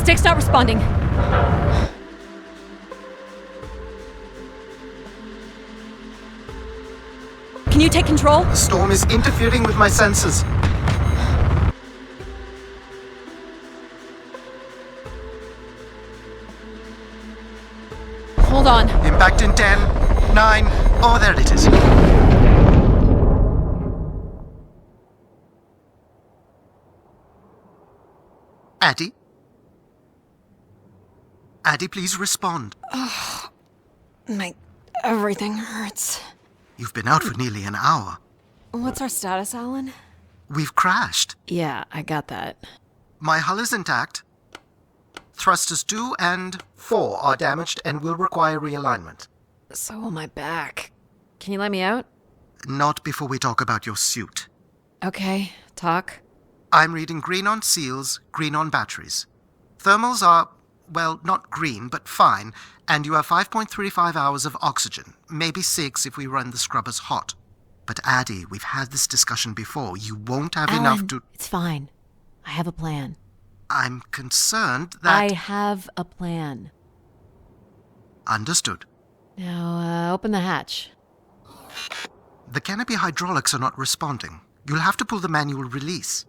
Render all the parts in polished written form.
Stick's not responding. Can you take control? The storm is interfering with my senses. Hold on. Impact in 10, 9, oh, there it is. Addie? Addie, please respond. Everything hurts. You've been out for nearly an hour. What's our status, Alan? We've crashed. Yeah, I got that. My hull is intact. Thrusters 2 and 4 are damaged and will require realignment. So will my back. Can you let me out? Not before we talk about your suit. Okay, talk. I'm reading green on seals, green on batteries. Thermals are, well, not green, but fine, and you have 5.35 hours of oxygen, maybe 6 if we run the scrubbers hot. But Addie, we've had this discussion before. You won't have Alan, enough to... It's fine. I have a plan. I'm concerned that... I have a plan. Understood. Now, open the hatch. The canopy hydraulics are not responding. You'll have to pull the manual release.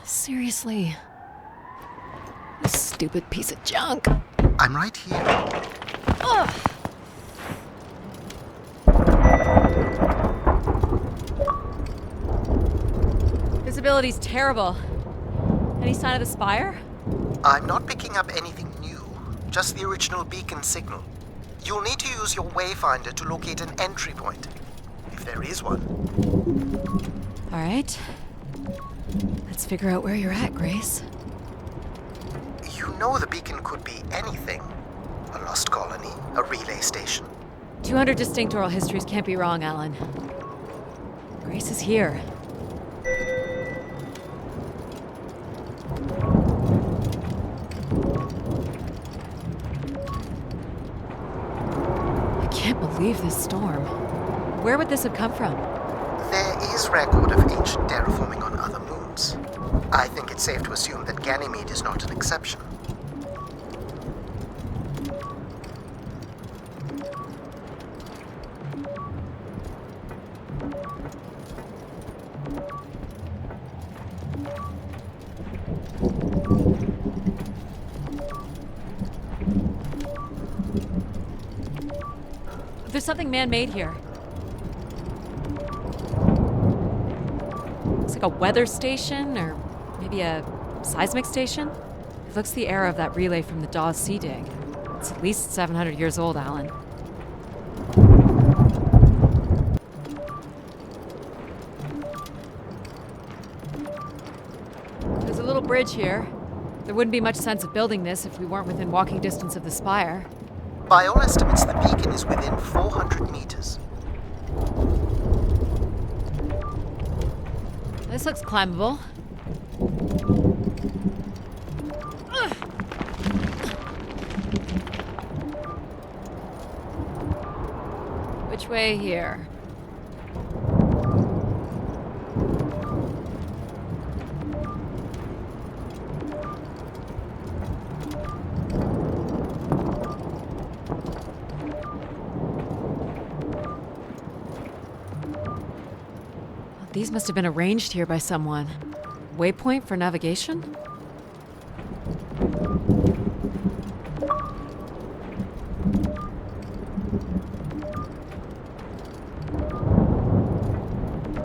Seriously. This stupid piece of junk. I'm right here. Ugh. Visibility's terrible. Any sign of the spire? I'm not picking up anything new, just the original beacon signal. You'll need to use your wayfinder to locate an entry point, if there is one. All right. Let's figure out where you're at, Grace. You know the beacon could be anything. A lost colony, a relay station. 200 distinct oral histories can't be wrong, Alan. Grace is here. I can't believe this storm. Where would this have come from? There is record of ancient terraforming on other moons. I think it's safe to assume that Ganymede is not an exception. There's something man-made here. Looks like a weather station, or maybe a seismic station. It looks the era of that relay from the Dawes Sea Dig. It's at least 700 years old, Alan. There's a little bridge here. There wouldn't be much sense of building this if we weren't within walking distance of the spire. By all estimates, the beacon is within 400 meters. This looks climbable. Ugh. Which way here? These must have been arranged here by someone. Waypoint for navigation?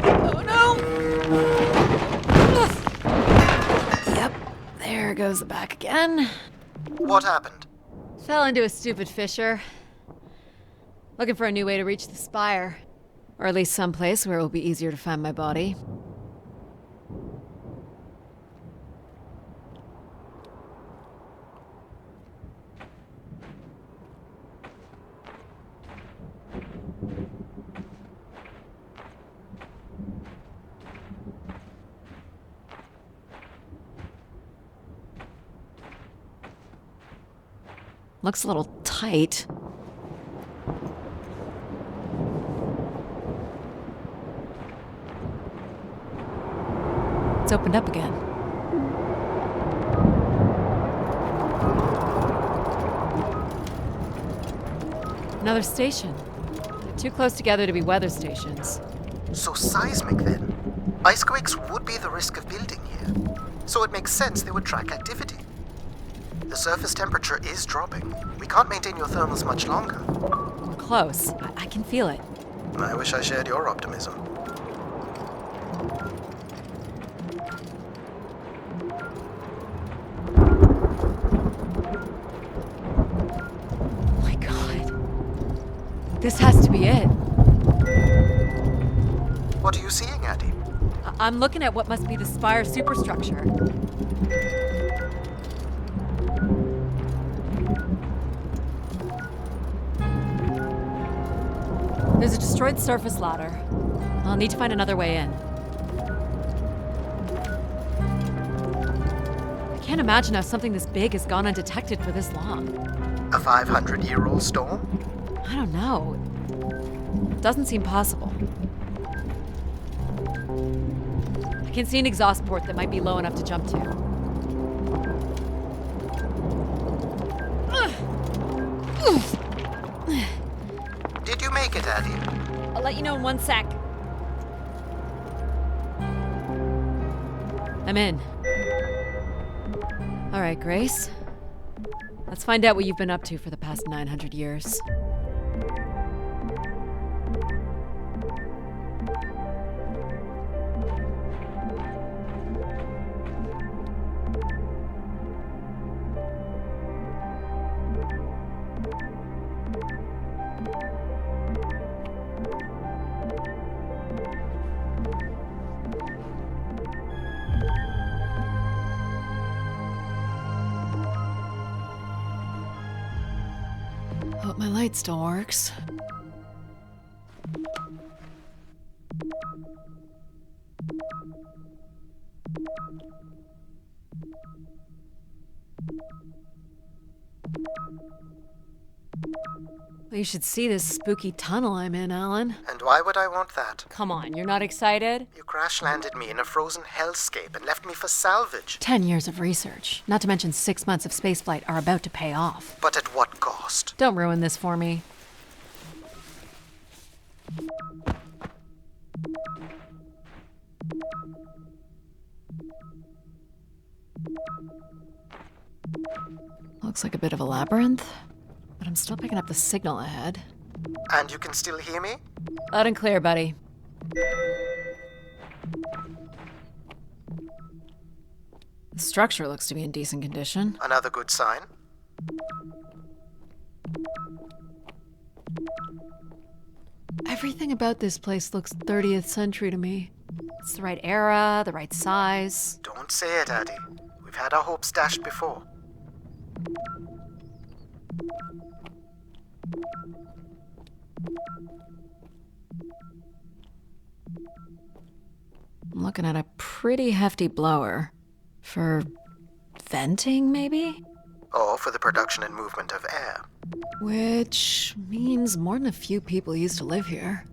Oh no! Ugh. Yep, there goes the back again. What happened? Fell into a stupid fissure. Looking for a new way to reach the spire. Or at least someplace where it will be easier to find my body. Looks a little tight. It's opened up again. Another station. They're too close together to be weather stations. So seismic then. Icequakes would be the risk of building here. So it makes sense they would track activity. The surface temperature is dropping. We can't maintain your thermals much longer. We're close. I can feel it. I wish I shared your optimism. Oh my god. This has to be it. What are you seeing, Addie? I'm looking at what must be the Spire superstructure. There's a destroyed surface ladder. I'll need to find another way in. I can't imagine how something this big has gone undetected for this long. A 500-year-old storm? I don't know. It doesn't seem possible. I can see an exhaust port that might be low enough to jump to. Did you make it, Addie? I'll let you know in 1 sec. I'm in. All right, Grace. Let's find out what you've been up to for the past 900 years. Hope my light still works. Well, you should see this spooky tunnel I'm in, Alan. And why would I want that? Come on, you're not excited? You crash-landed me in a frozen hellscape and left me for salvage. 10 years of research, not to mention 6 months of spaceflight, are about to pay off. But at what cost? Don't ruin this for me. Looks like a bit of a labyrinth, but I'm still picking up the signal ahead. And you can still hear me? Loud and clear, buddy. The structure looks to be in decent condition. Another good sign. Everything about this place looks 30th century to me. It's the right era, the right size. Don't say it, Addie. We've had our hopes dashed before. I'm looking at a pretty hefty blower. For venting, maybe? Or for the production and movement of air. Which means more than a few people used to live here.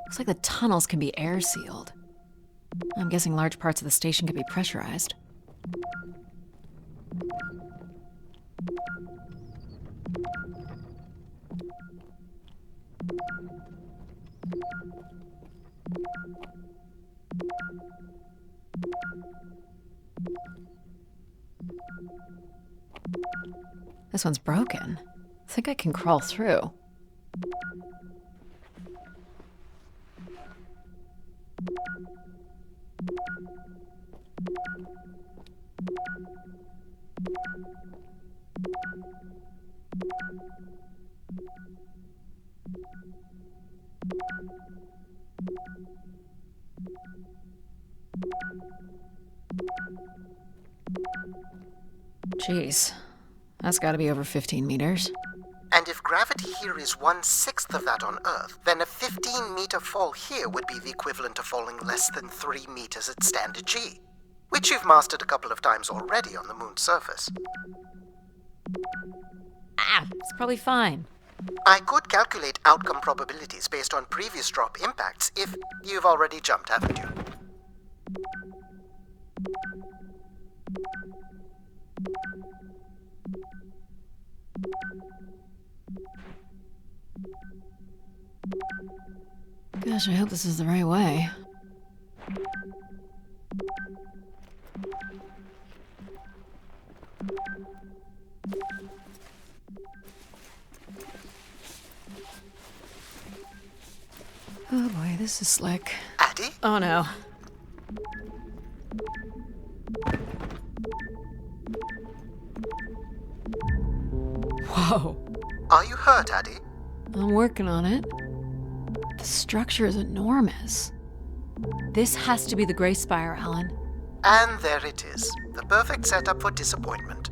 Looks like the tunnels can be air sealed. I'm guessing large parts of the station could be pressurized. This one's broken. I think I can crawl through. Jeez, that's gotta be over 15 meters. And if gravity here is 1/6 of that on Earth, then a 15-meter fall here would be the equivalent of falling less than 3 meters at standard G, which you've mastered a couple of times already on the moon's surface. It's probably fine. I could calculate outcome probabilities based on previous drop impacts if you've already jumped, haven't you? Gosh, I hope this is the right way. Oh boy, this is slick. Addie? Oh no. Whoa. Are you hurt, Addie? I'm working on it. The structure is enormous. This has to be the Gray Spire, Alan. And there it is. The perfect setup for disappointment.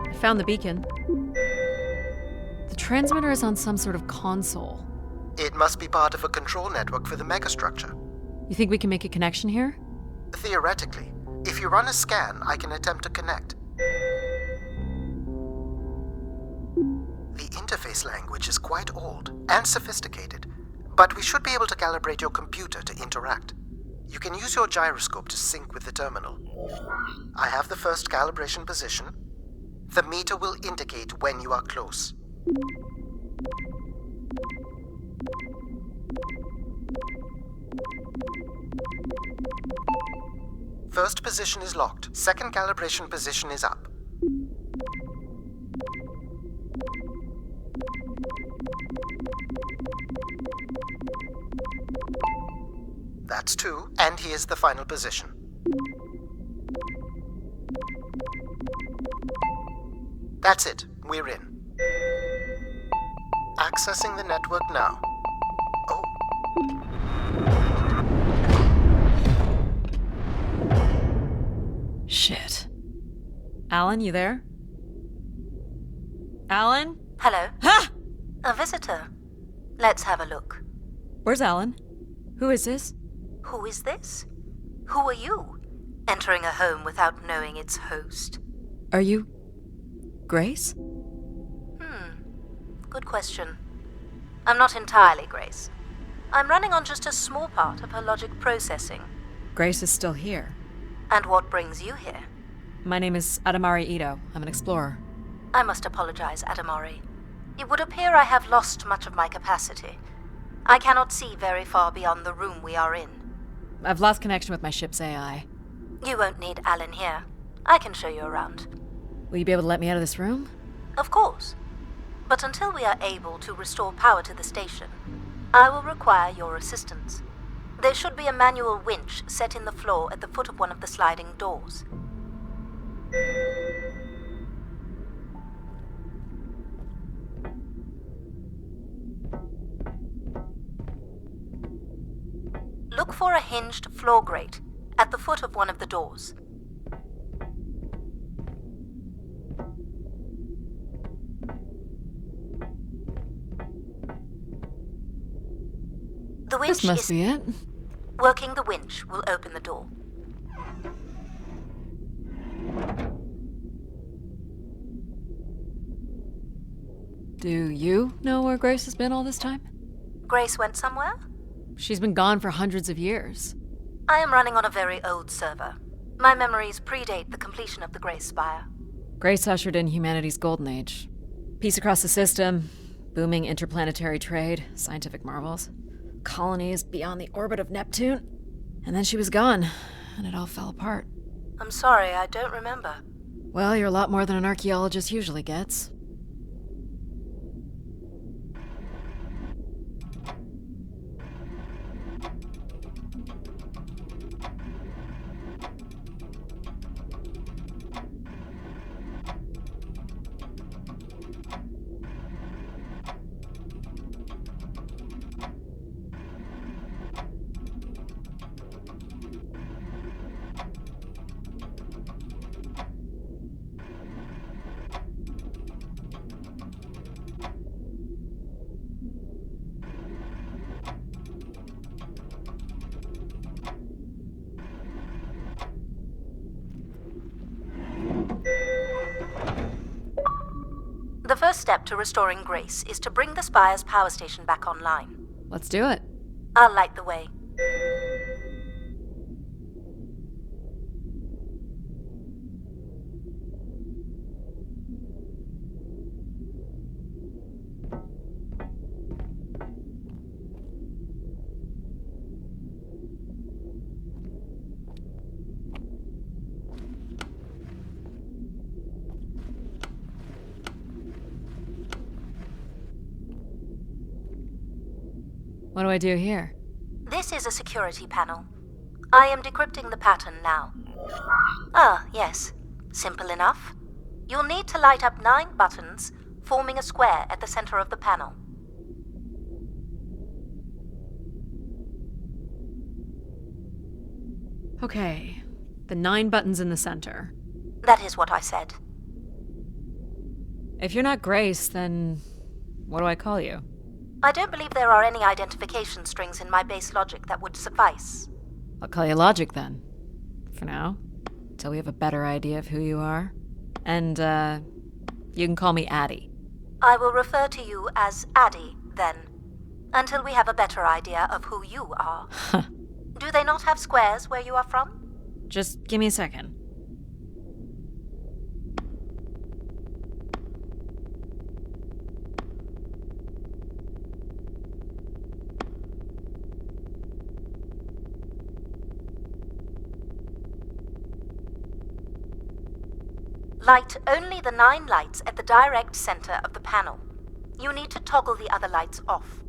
I found the beacon. The transmitter is on some sort of console. It must be part of a control network for the megastructure. You think we can make a connection here? Theoretically. If you run a scan, I can attempt to connect. The interface language is quite old and sophisticated, but we should be able to calibrate your computer to interact. You can use your gyroscope to sync with the terminal. I have the first calibration position. The meter will indicate when you are close. First position is locked. Second calibration position is up. That's 2, and here's the final position. That's it. We're in. Accessing the network now. Oh. Shit. Alan, you there? Alan? Hello? Ha! A visitor. Let's have a look. Where's Alan? Who is this? Who is this? Who are you? Entering a home without knowing its host. Are you... Grace? Good question. I'm not entirely Grace. I'm running on just a small part of her logic processing. Grace is still here. And what brings you here? My name is Adamari Ito. I'm an explorer. I must apologize, Adamari. It would appear I have lost much of my capacity. I cannot see very far beyond the room we are in. I've lost connection with my ship's AI. You won't need Alan here. I can show you around. Will you be able to let me out of this room? Of course. But until we are able to restore power to the station, I will require your assistance. There should be a manual winch set in the floor at the foot of one of the sliding doors. Look for a hinged floor grate at the foot of one of the doors. The winch This must is be it. working. The winch will open the door. Do you know where Grace has been all this time? Grace went somewhere? She's been gone for hundreds of years. I am running on a very old server. My memories predate the completion of the Grace Spire. Grace ushered in humanity's golden age. Peace across the system, booming interplanetary trade, scientific marvels, colonies beyond the orbit of Neptune. And then she was gone, and it all fell apart. I'm sorry, I don't remember. Well, you're a lot more than an archaeologist usually gets. first step to restoring Grace is to bring the Spire's power station back online. Let's do it. I'll light the way. What do I do here? This is a security panel. I am decrypting the pattern now. Ah, yes. Simple enough. You'll need to light up 9 buttons, forming a square at the center of the panel. Okay, the 9 buttons in the center. That is what I said. If you're not Grace, then what do I call you? I don't believe there are any identification strings in my base logic that would suffice. I'll call you Logic then. For now. Till we have a better idea of who you are. And, you can call me Addie. I will refer to you as Addie, then, until we have a better idea of who you are. Do they not have squares where you are from? Just give me a second. Light only the 9 lights at the direct center of the panel. You need to toggle the other lights off.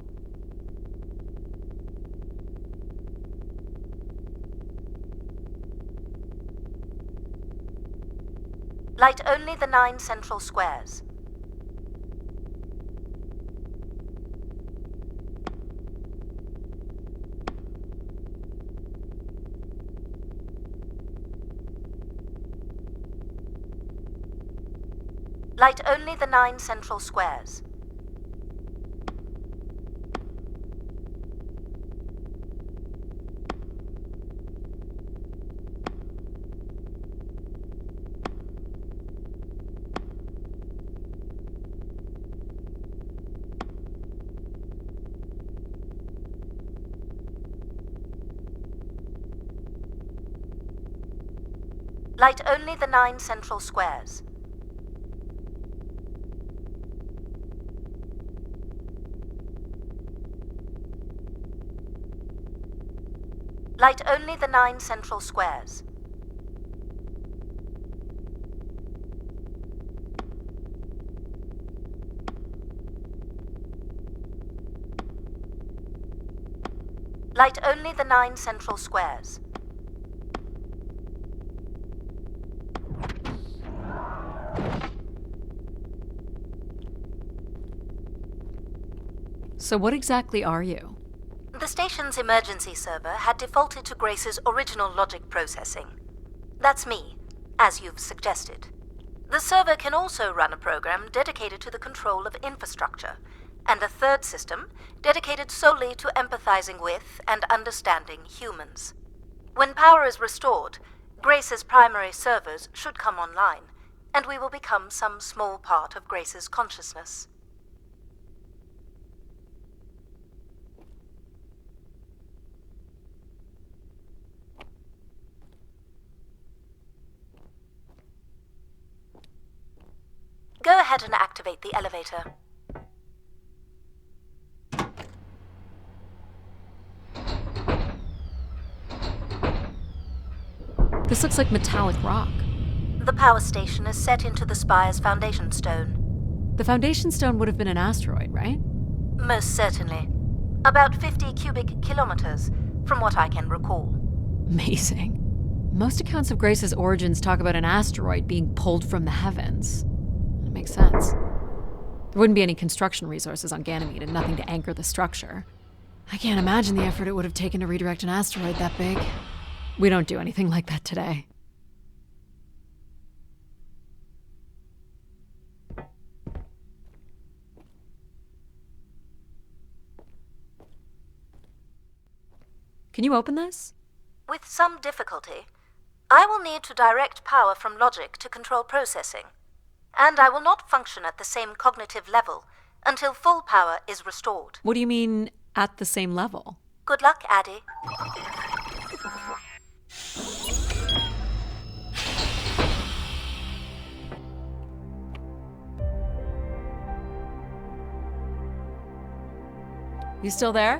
Light only the 9 central squares. Light only the 9 central squares. Light only the 9 central squares. Light only the 9 central squares. Light only the 9 central squares. So what exactly are you? The station's emergency server had defaulted to Grace's original logic processing. That's me, as you've suggested. The server can also run a program dedicated to the control of infrastructure, and a third system dedicated solely to empathizing with and understanding humans. When power is restored, Grace's primary servers should come online, and we will become some small part of Grace's consciousness. Go ahead and activate the elevator. This looks like metallic rock. The power station is set into the Spire's foundation stone. The foundation stone would have been an asteroid, right? Most certainly. About 50 cubic kilometers, from what I can recall. Amazing. Most accounts of Grace's origins talk about an asteroid being pulled from the heavens. It makes sense. There wouldn't be any construction resources on Ganymede and nothing to anchor the structure. I can't imagine the effort it would have taken to redirect an asteroid that big. We don't do anything like that today. Can you open this? With some difficulty. I will need to direct power from logic to control processing. and I will not function at the same cognitive level until full power is restored. What do you mean, at the same level? Good luck, Addie. You still there?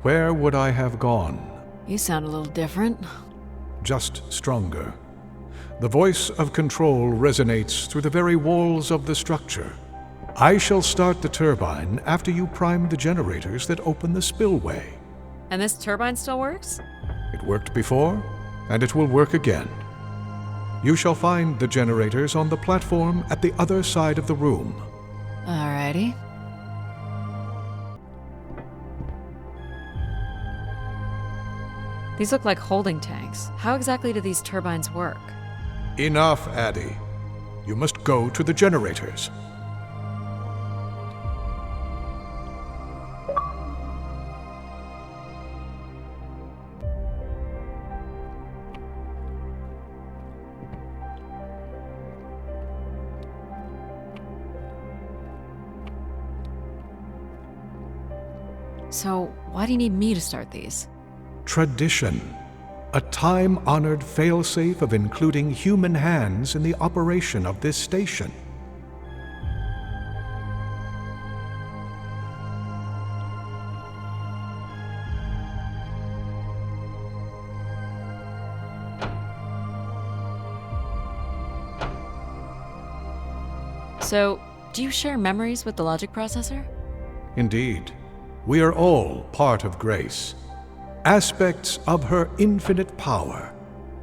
Where would I have gone? You sound a little different. Just stronger. The voice of control resonates through the very walls of the structure. I shall start the turbine after you prime the generators that open the spillway. And this turbine still works? It worked before, and it will work again. You shall find the generators on the platform at the other side of the room. Alrighty. These look like holding tanks. How exactly do these turbines work? Enough, Addie. You must go to the generators. So, why do you need me to start these? Tradition. A time-honored failsafe of including human hands in the operation of this station. So, do you share memories with the logic processor? Indeed, we are all part of Grace. Aspects of her infinite power,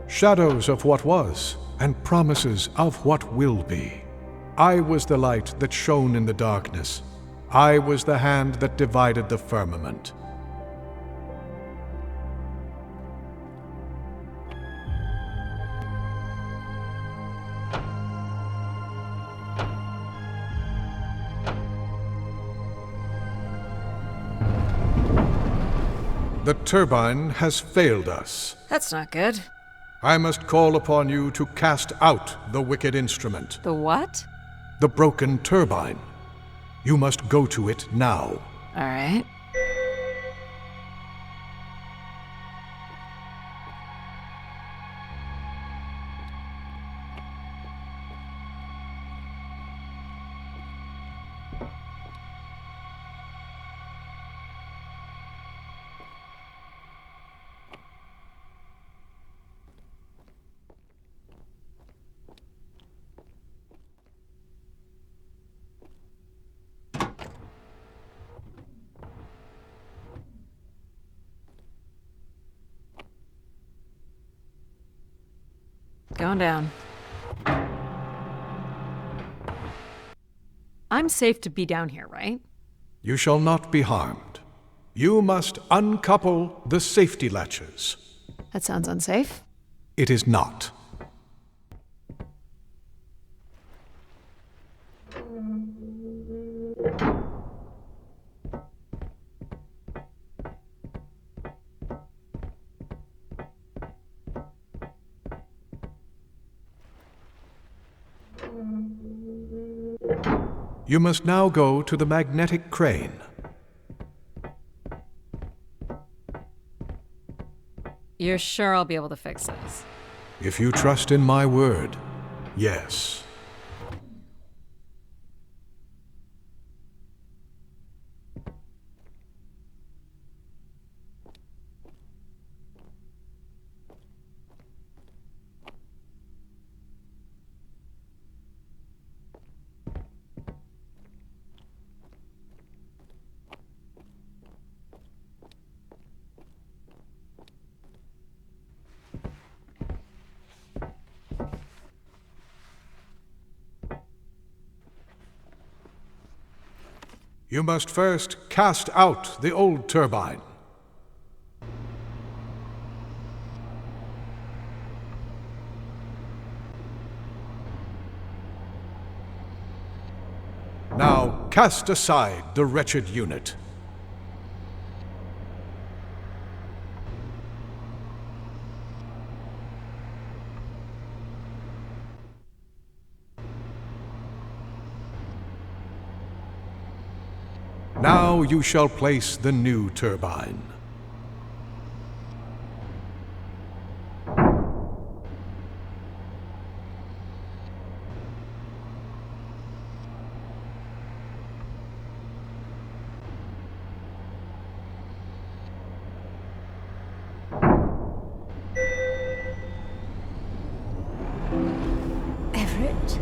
shadows of what was, and promises of what will be. I was the light that shone in the darkness. I was the hand that divided the firmament. The turbine has failed us. That's not good. I must call upon you to cast out the wicked instrument, The what? the broken turbine. You must go to it now. Alright. Going down. I'm safe to be down here, right? You shall not be harmed. You must uncouple the safety latches. That sounds unsafe. It is not. You must now go to the magnetic crane. You're sure I'll be able to fix this? If you trust in my word, yes. You must first cast out the old turbine. Now cast aside the wretched unit. Now you shall place the new turbine. Everett?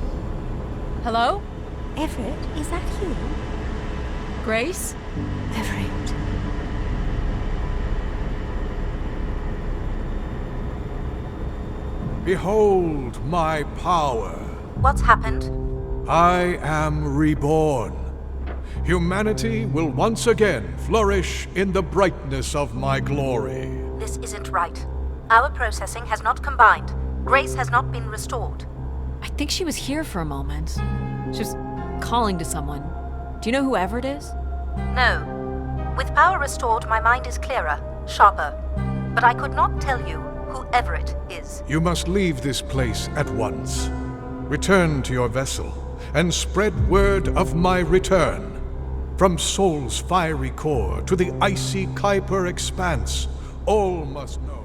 Hello? Everett, is that you? Grace? Everett. Behold my power. What's happened? I am reborn. Humanity will once again flourish in the brightness of my glory. This isn't right. Our processing has not combined. Grace has not been restored. I think she was here for a moment. She was calling to someone. Do you know who Everett is? No. With power restored, my mind is clearer, sharper. But I could not tell you who Everett is. You must leave this place at once. Return to your vessel and spread word of my return. From Sol's fiery core to the icy Kuiper expanse, all must know.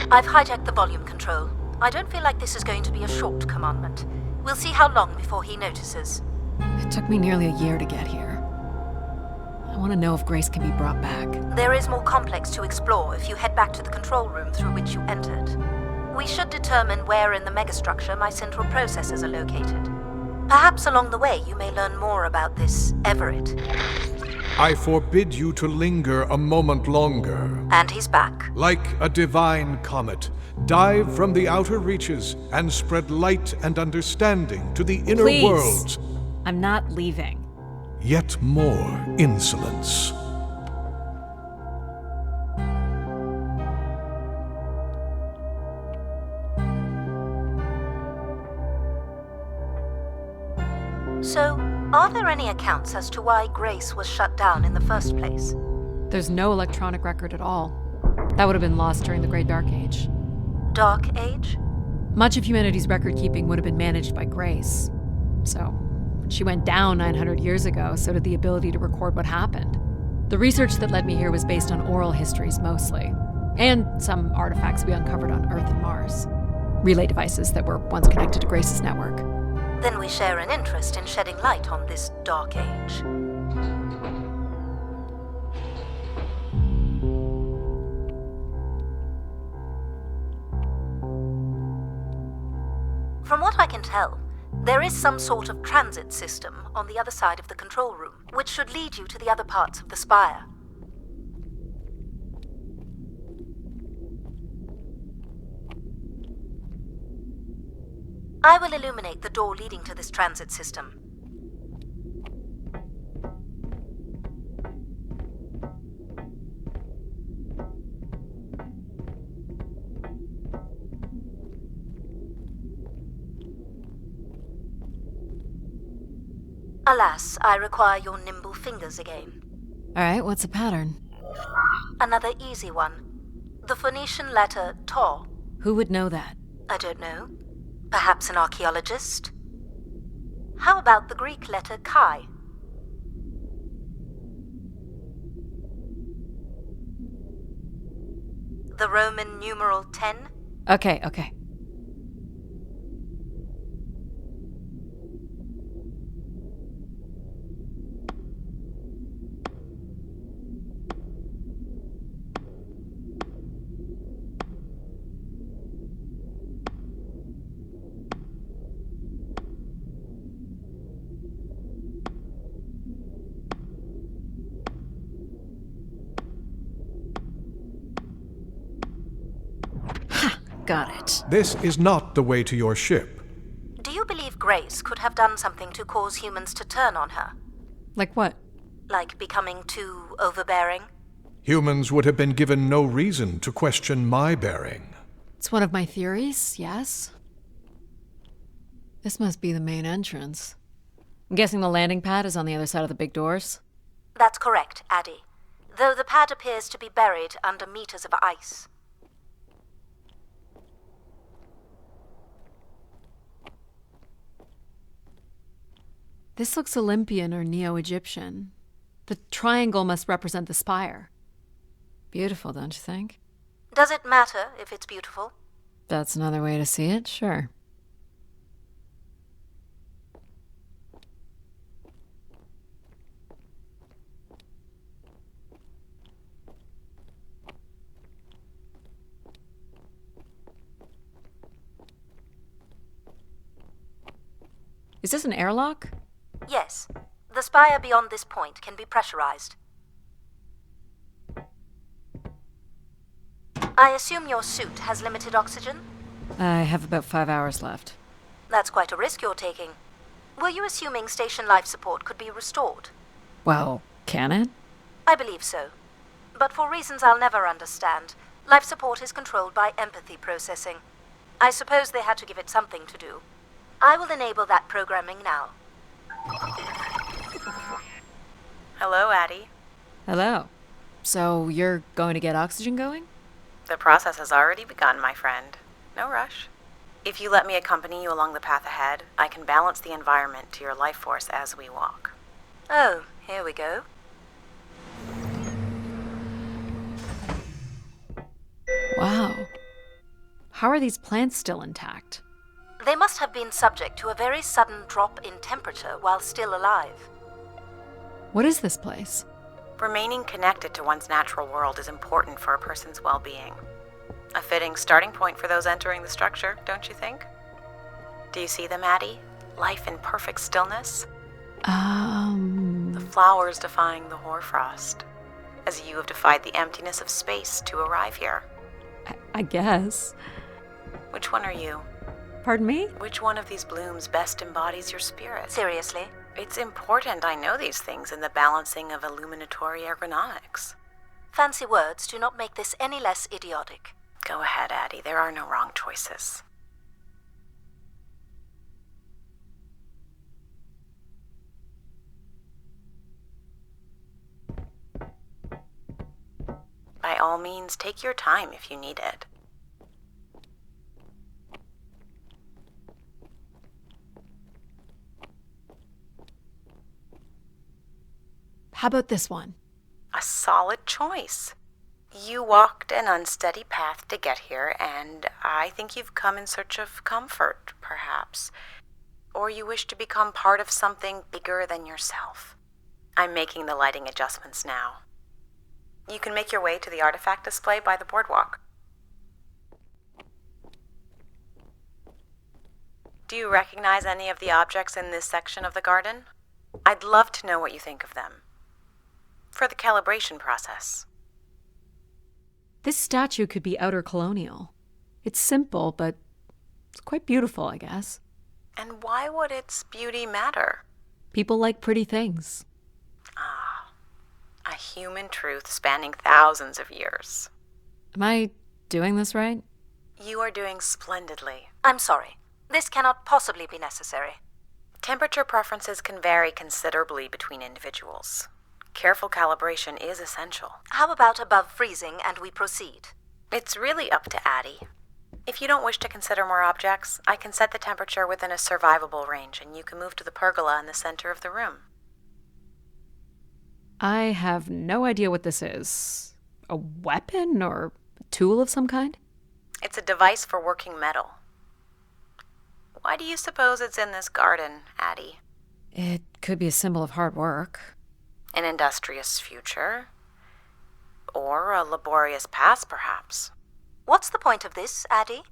I've hijacked the volume control. I don't feel like this is going to be a short commandment. We'll see how long before he notices. It took me nearly a year to get here. I want to know if Grace can be brought back. There is more complex to explore if you head back to the control room through which you entered. We should determine where in the megastructure my central processors are located. Perhaps along the way you may learn more about this Everett. I forbid you to linger a moment longer. And he's back. Like a divine comet, dive from the outer reaches and spread light and understanding to the inner Please. worlds. I'm not leaving. Yet more insolence. So, are there any accounts as to why Grace was shut down in the first place? There's no electronic record at all. That would have been lost during the Great Dark Age. Dark Age? Much of humanity's record keeping would have been managed by Grace. So, when she went down 900 years ago, so did the ability to record what happened. The research that led me here was based on oral histories mostly, and some artifacts we uncovered on Earth and Mars. Relay devices that were once connected to Grace's network. Then we share an interest in shedding light on this Dark Age. From what I can tell, there is some sort of transit system on the other side of the control room, which should lead you to the other parts of the spire. I will illuminate the door leading to this transit system. Alas, I require your nimble fingers again. Alright, what's the pattern? Another easy one. The Phoenician letter Taw. Who would know that? I don't know. Perhaps an archaeologist? How about the Greek letter Chi? The Roman numeral 10? Okay. Got it. This is not the way to your ship. Do you believe Grace could have done something to cause humans to turn on her? Like what? Like becoming too overbearing? Humans would have been given no reason to question my bearing. It's one of my theories, yes. This must be the main entrance. I'm guessing the landing pad is on the other side of the big doors? That's correct, Addie. Though the pad appears to be buried under meters of ice. This looks Olympian or Neo-Egyptian. The triangle must represent the spire. Beautiful, don't you think? Does it matter if it's beautiful? That's another way to see it, sure. Is this an airlock? Yes. The spire beyond this point can be pressurized. I assume your suit has limited oxygen? I have about 5 hours left. That's quite a risk you're taking. Were you assuming station life support could be restored? Well, can it? I believe so. But for reasons I'll never understand, life support is controlled by empathy processing. I suppose they had to give it something to do. I will enable that programming now. Hello, Addie. Hello. So you're going to get oxygen going? The process has already begun, my friend. No rush. If you let me accompany you along the path ahead, I can balance the environment to your life force as we walk. Oh, here we go. Wow. How are these plants still intact? They must have been subject to a very sudden drop in temperature while still alive. What is this place? Remaining connected to one's natural world is important for a person's well-being. A fitting starting point for those entering the structure, don't you think? Do you see them, Addie? Life in perfect stillness? The flowers defying the hoarfrost, as you have defied the emptiness of space to arrive here. I guess. Which one are you? Pardon me? Which one of these blooms best embodies your spirit? Seriously? It's important I know these things in the balancing of illuminatory ergonomics. Fancy words do not make this any less idiotic. Go ahead, Addie. There are no wrong choices. By all means, take your time if you need it. How about this one? A solid choice. You walked an unsteady path to get here, and I think you've come in search of comfort, perhaps. Or you wish to become part of something bigger than yourself. I'm making the lighting adjustments now. You can make your way to the artifact display by the boardwalk. Do you recognize any of the objects in this section of the garden? I'd love to know what you think of them. For the calibration process. This statue could be outer colonial. It's simple, but it's quite beautiful, I guess. And why would its beauty matter? People like pretty things. A human truth spanning thousands of years. Am I doing this right? You are doing splendidly. I'm sorry. This cannot possibly be necessary. Temperature preferences can vary considerably between individuals. Careful calibration is essential. How about above freezing and we proceed? It's really up to Addie. If you don't wish to consider more objects, I can set the temperature within a survivable range, and you can move to the pergola in the center of the room. I have no idea what this is. A weapon or a tool of some kind? It's a device for working metal. Why do you suppose it's in this garden, Addie? It could be a symbol of hard work. An industrious future? Or a laborious past, perhaps? What's the point of this, Addie?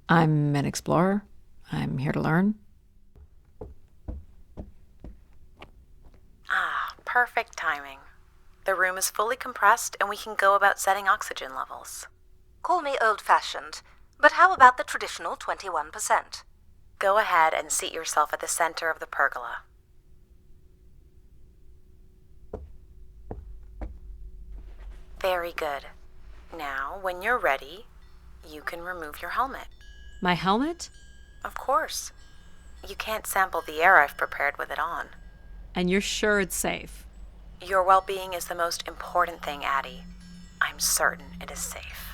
I'm an explorer. I'm here to learn. Perfect timing. The room is fully compressed, and we can go about setting oxygen levels. Call me old-fashioned, but how about the traditional 21%? Go ahead and seat yourself at the center of the pergola. Very good. Now, when you're ready, you can remove your helmet. My helmet? Of course. You can't sample the air I've prepared with it on. And you're sure it's safe? Your well-being is the most important thing, Addie. I'm certain it is safe.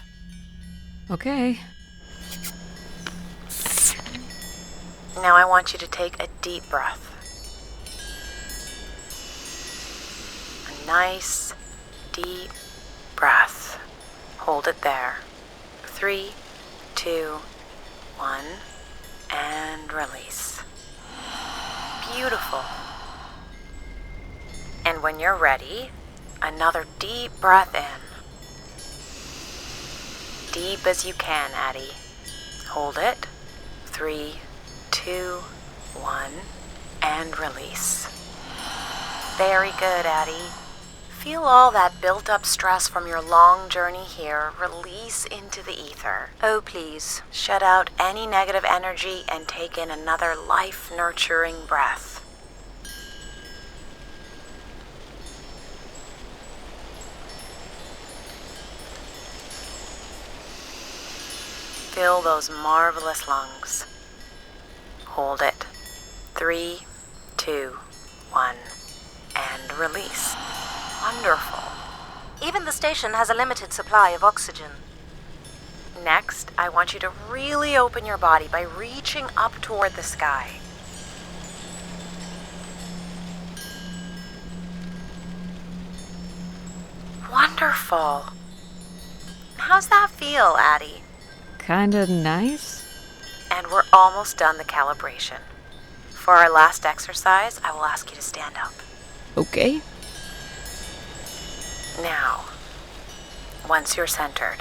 Okay. Now I want you to take a deep breath. nice, deep breath. Hold it there. 3, 2, 1, and release. Beautiful. And when you're ready, another deep breath in. Deep as you can, Addie. Hold it. 3, 2, 1, and release. Very good, Addie. Feel all that built-up stress from your long journey here release into the ether. Oh, please. Shut out any negative energy and take in another life-nurturing breath. Fill those marvelous lungs. Hold it. 3, 2, 1, and release. Wonderful. Even the station has a limited supply of oxygen. Next, I want you to really open your body by reaching up toward the sky. Wonderful. How's that feel, Addie? Kinda nice? And we're almost done the calibration. For our last exercise, I will ask you to stand up. Okay. Now, once you're centered,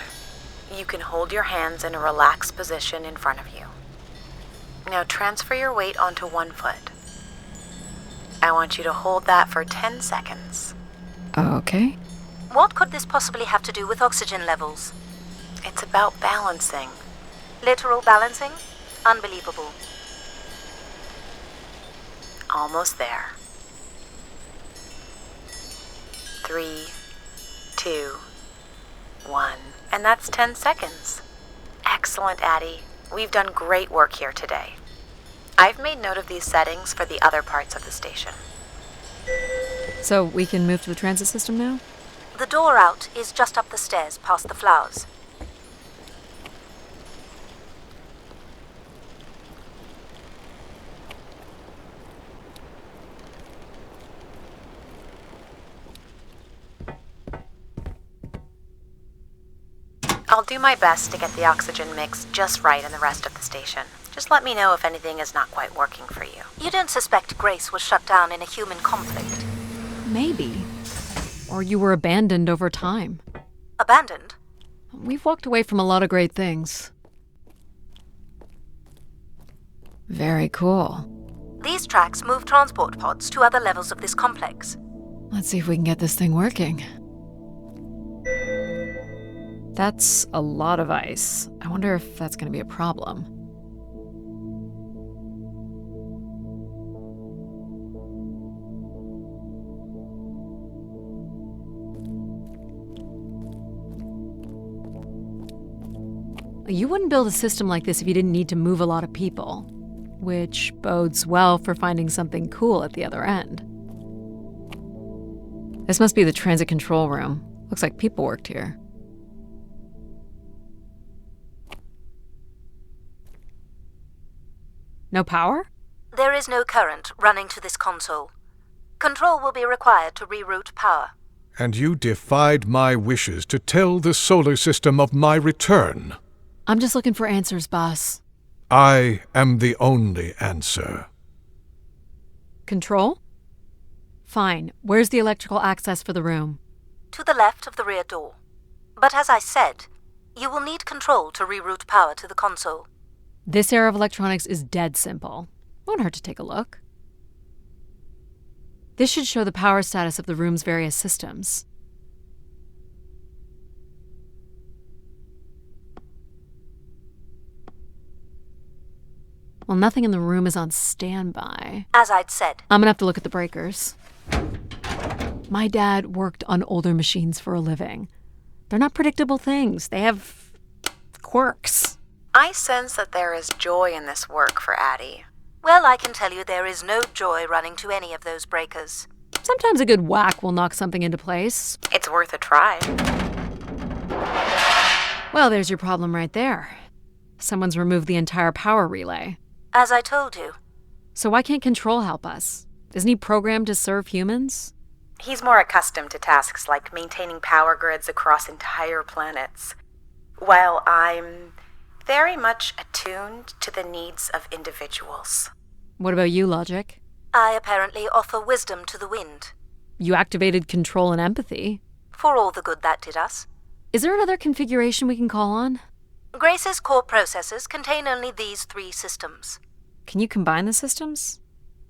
you can hold your hands in a relaxed position in front of you. Now transfer your weight onto one foot. I want you to hold that for 10 seconds. Okay. What could this possibly have to do with oxygen levels? It's about balancing. Literal balancing? Unbelievable. Almost there. 3, 2, 1. And that's 10 seconds. Excellent, Addie. We've done great work here today. I've made note of these settings for the other parts of the station. So we can move to the transit system now? The door out is just up the stairs past the flowers. I'll do my best to get the oxygen mix just right in the rest of the station. Just let me know if anything is not quite working for you. You don't suspect Grace was shut down in a human conflict? Maybe. Or you were abandoned over time. Abandoned? We've walked away from a lot of great things. Very cool. These tracks move transport pods to other levels of this complex. Let's see if we can get this thing working. That's a lot of ice. I wonder if that's going to be a problem. You wouldn't build a system like this if you didn't need to move a lot of people, which bodes well for finding something cool at the other end. This must be the transit control room. Looks like people worked here. No power? There is no current running to this console. Control will be required to reroute power. And you defied my wishes to tell the solar system of my return. I'm just looking for answers, boss. I am the only answer. Control? Fine. Where's the electrical access for the room? To the left of the rear door. But as I said, you will need control to reroute power to the console. This era of electronics is dead simple. Won't hurt to take a look. This should show the power status of the room's various systems. Well, nothing in the room is on standby. As I'd said. I'm gonna have to look at the breakers. My dad worked on older machines for a living. They're not predictable things. They have quirks. I sense that there is joy in this work for Addie. Well, I can tell you there is no joy running to any of those breakers. Sometimes a good whack will knock something into place. It's worth a try. Well, there's your problem right there. Someone's removed the entire power relay. As I told you. So why can't Control help us? Isn't he programmed to serve humans? He's more accustomed to tasks like maintaining power grids across entire planets, while I'm very much attuned to the needs of individuals. What about you, Logic? I apparently offer wisdom to the wind. You activated control and empathy. For all the good that did us. Is there another configuration we can call on? Grace's core processors contain only these 3 systems. Can you combine the systems?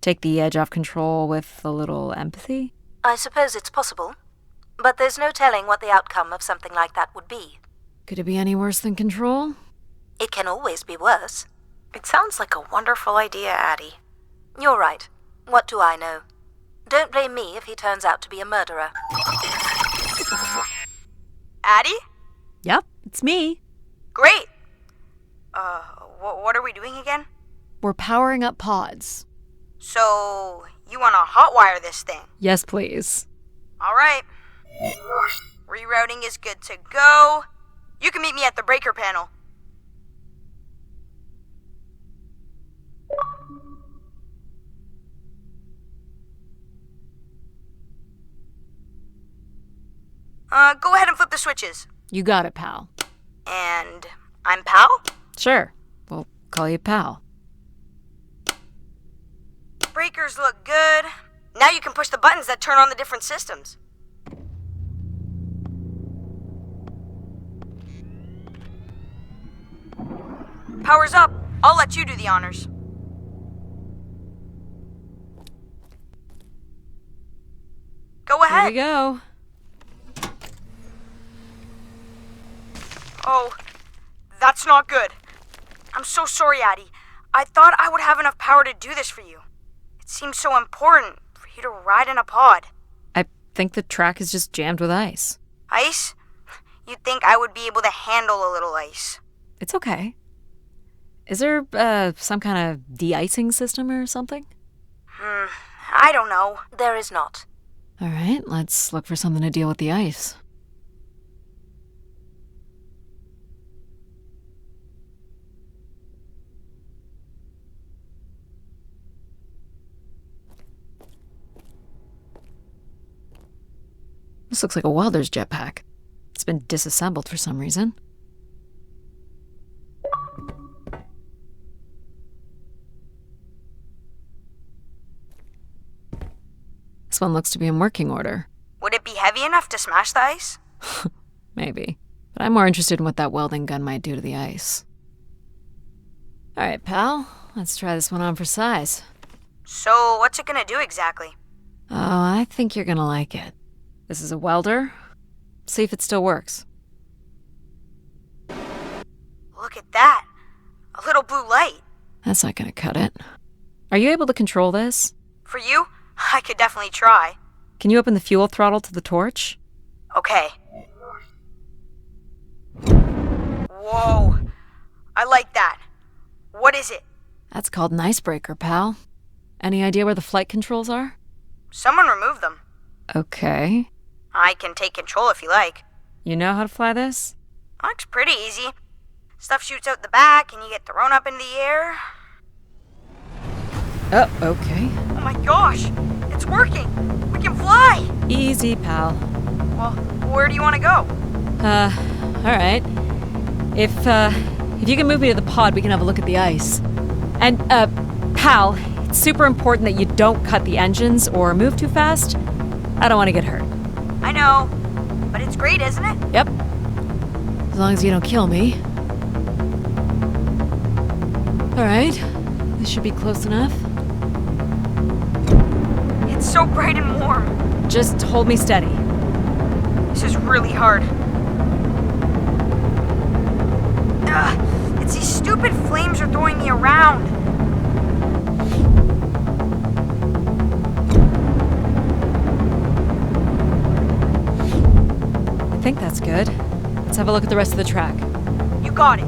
Take the edge off control with a little empathy? I suppose it's possible, but there's no telling what the outcome of something like that would be. Could it be any worse than control? It can always be worse. It sounds like a wonderful idea, Addie. You're right. What do I know? Don't blame me if he turns out to be a murderer. Addie? Yep, it's me. Great! What are we doing again? We're powering up pods. So, you want to hotwire this thing? Yes, please. Alright. Rerouting is good to go. You can meet me at the breaker panel. Go ahead and flip the switches. You got it, pal. And I'm Pal? Sure. We'll call you pal. Breakers look good. Now you can push the buttons that turn on the different systems. Power's up. I'll let you do the honors. Go Here ahead. we go. Oh, that's not good. I'm so sorry, Addie. I thought I would have enough power to do this for you. It seems so important for you to ride in a pod. I think the track is just jammed with ice. Ice? You'd think I would be able to handle a little ice. It's okay. Is there, some kind of de-icing system or something? I don't know. There is not. All right, let's look for something to deal with the ice. This looks like a welder's jetpack. It's been disassembled for some reason. This one looks to be in working order. Would it be heavy enough to smash the ice? Maybe. But I'm more interested in what that welding gun might do to the ice. All right, pal. Let's try this one on for size. So, what's it gonna do exactly? Oh, I think you're gonna like it. This is a welder. See if it still works. Look at that. A little blue light. That's not gonna cut it. Are you able to control this? For you, I could definitely try. Can you open the fuel throttle to the torch? Okay. Whoa. I like that. What is it? That's called an icebreaker, pal. Any idea where the flight controls are? Someone removed them. Okay. I can take control if you like. You know how to fly this? Looks pretty easy. Stuff shoots out the back and you get thrown up in the air. Oh, okay. Oh my gosh! It's working! We can fly! Easy, pal. Well, where do you want to go? Alright. If you can move me to the pod, we can have a look at the ice. And, pal, it's super important that you don't cut the engines or move too fast. I don't want to get hurt. I know, but it's great, isn't it? Yep. As long as you don't kill me. Alright. This should be close enough. It's so bright and warm. Just hold me steady. This is really hard. It's these stupid flames are throwing me around. I think that's good. Let's have a look at the rest of the track. You got it.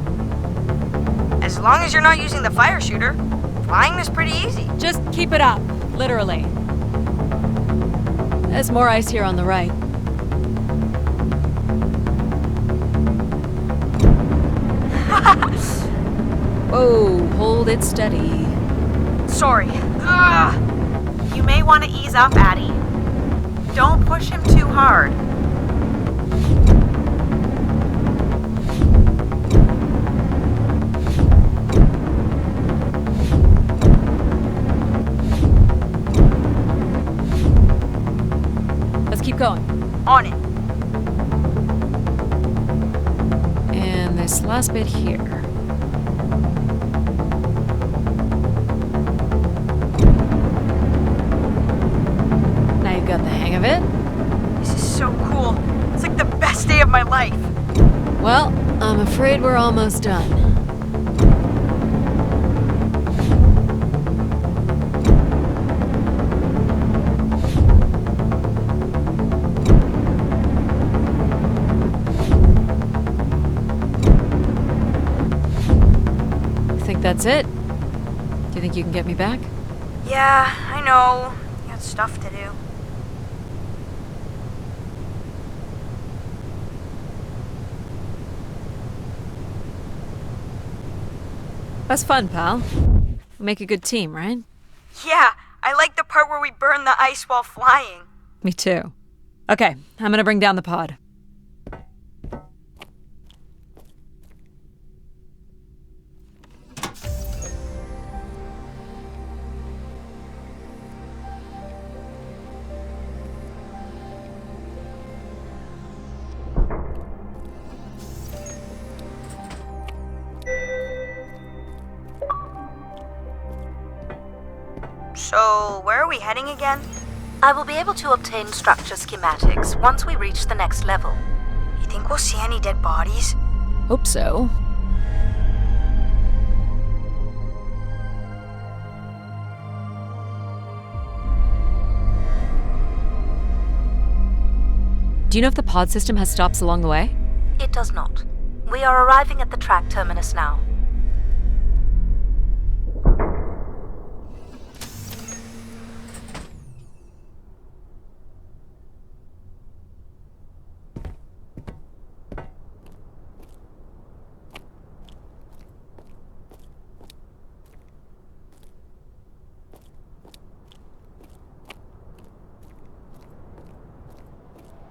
As long as you're not using the fire shooter, flying is pretty easy. Just keep it up, literally. There's more ice here on the right. Whoa, hold it steady. Sorry. You may want to ease up, Addie. Don't push him too hard. Let's keep going. On it. And this last bit here. Now you've got the hang of it. This is so cool. It's like the best day of my life. Well, I'm afraid we're almost done. That's it? Do you think you can get me back? Yeah, I know. You got stuff to do. That's fun, pal. We make a good team, right? Yeah, I like the part where we burn the ice while flying. Me too. Okay, I'm gonna bring down the pod. So, where are we heading again? I will be able to obtain structure schematics once we reach the next level. You think we'll see any dead bodies? Hope so. Do you know if the pod system has stops along the way? It does not. We are arriving at the track terminus now.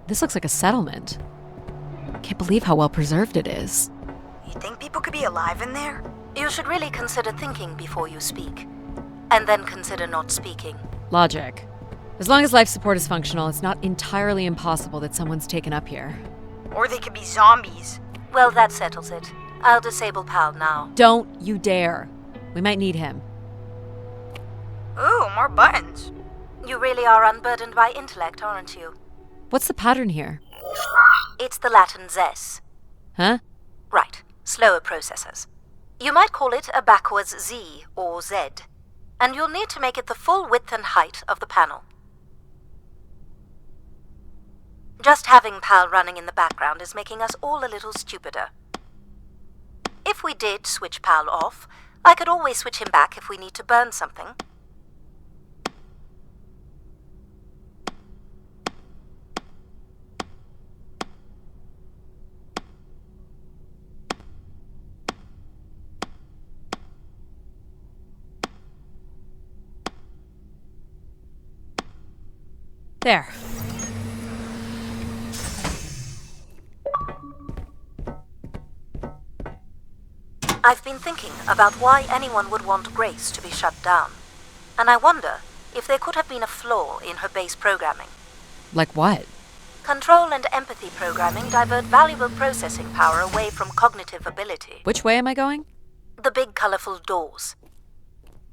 This looks like a settlement. Can't believe how well preserved it is. You think people could be alive in there? You should really consider thinking before you speak. And then consider not speaking. Logic. As long as life support is functional, it's not entirely impossible that someone's taken up here. Or they could be zombies. Well, that settles it. I'll disable Pal now. Don't you dare. We might need him. Ooh, more buttons. You really are unburdened by intellect, aren't you? What's the pattern here? It's the Latin zes. Huh? Right, slower processors. You might call it a backwards Z or Z, and you'll need to make it the full width and height of the panel. Just having PAL running in the background is making us all a little stupider. If we did switch PAL off, I could always switch him back if we need to burn something. There. I've been thinking about why anyone would want Grace to be shut down. And I wonder if there could have been a flaw in her base programming. Like what? Control and empathy programming divert valuable processing power away from cognitive ability. Which way am I going? The big colorful doors.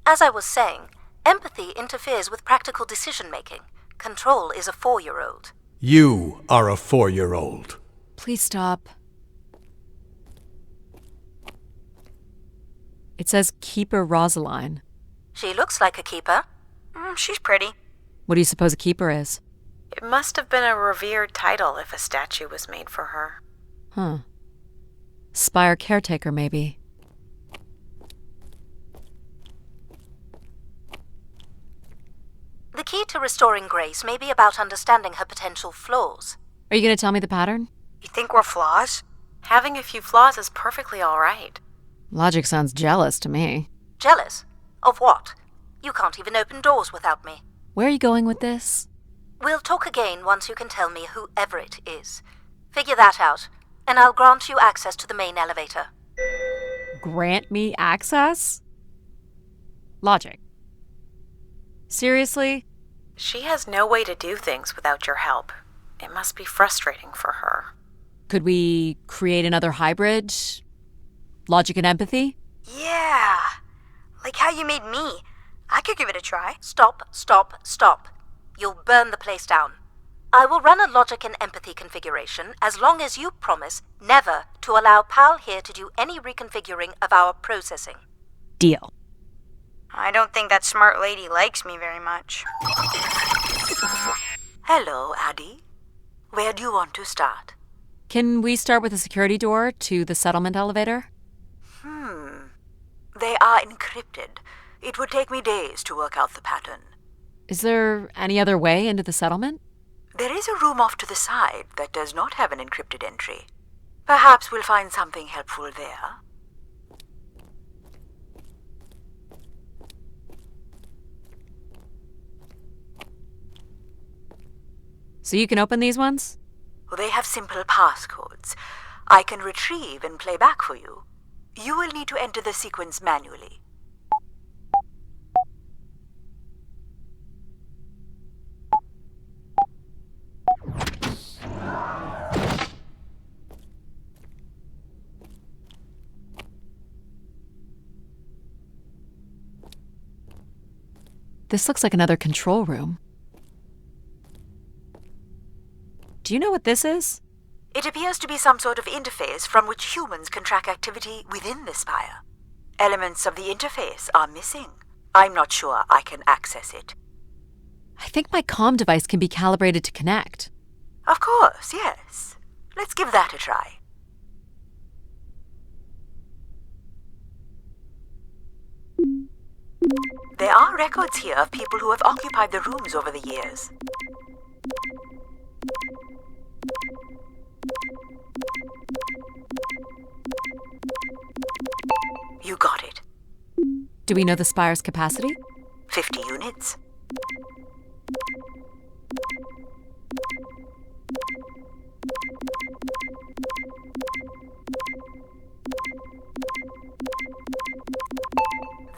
As I was saying, empathy interferes with practical decision-making. Control is a 4-year-old. You are a 4-year-old. Please stop. It says Keeper Rosaline. She looks like a keeper. She's pretty. What do you suppose a keeper is? It must have been a revered title if a statue was made for her. Huh. Spire caretaker, maybe. The key to restoring Grace may be about understanding her potential flaws. Are you going to tell me the pattern? You think we're flaws? Having a few flaws is perfectly all right. Logic sounds jealous to me. Jealous? Of what? You can't even open doors without me. Where are you going with this? We'll talk again once you can tell me who Everett is. Figure that out, and I'll grant you access to the main elevator. Grant me access? Logic. Seriously? She has no way to do things without your help. It must be frustrating for her. Could we create another hybrid? Logic and empathy? Yeah. Like how you made me. I could give it a try. Stop, stop, stop. You'll burn the place down. I will run a logic and empathy configuration as long as you promise never to allow Pal here to do any reconfiguring of our processing. Deal. I don't think that smart lady likes me very much. Hello, Addie. Where do you want to start? Can we start with the security door to the settlement elevator? They are encrypted. It would take me days to work out the pattern. Is there any other way into the settlement? There is a room off to the side that does not have an encrypted entry. Perhaps we'll find something helpful there. So you can open these ones? They have simple passcodes. I can retrieve and play back for you. You will need to enter the sequence manually. This looks like another control room. Do you know what this is? It appears to be some sort of interface from which humans can track activity within the spire. Elements of the interface are missing. I'm not sure I can access it. I think my comm device can be calibrated to connect. Of course, yes. Let's give that a try. There are records here of people who have occupied the rooms over the years. You got it. Do we know the spire's capacity? 50 units.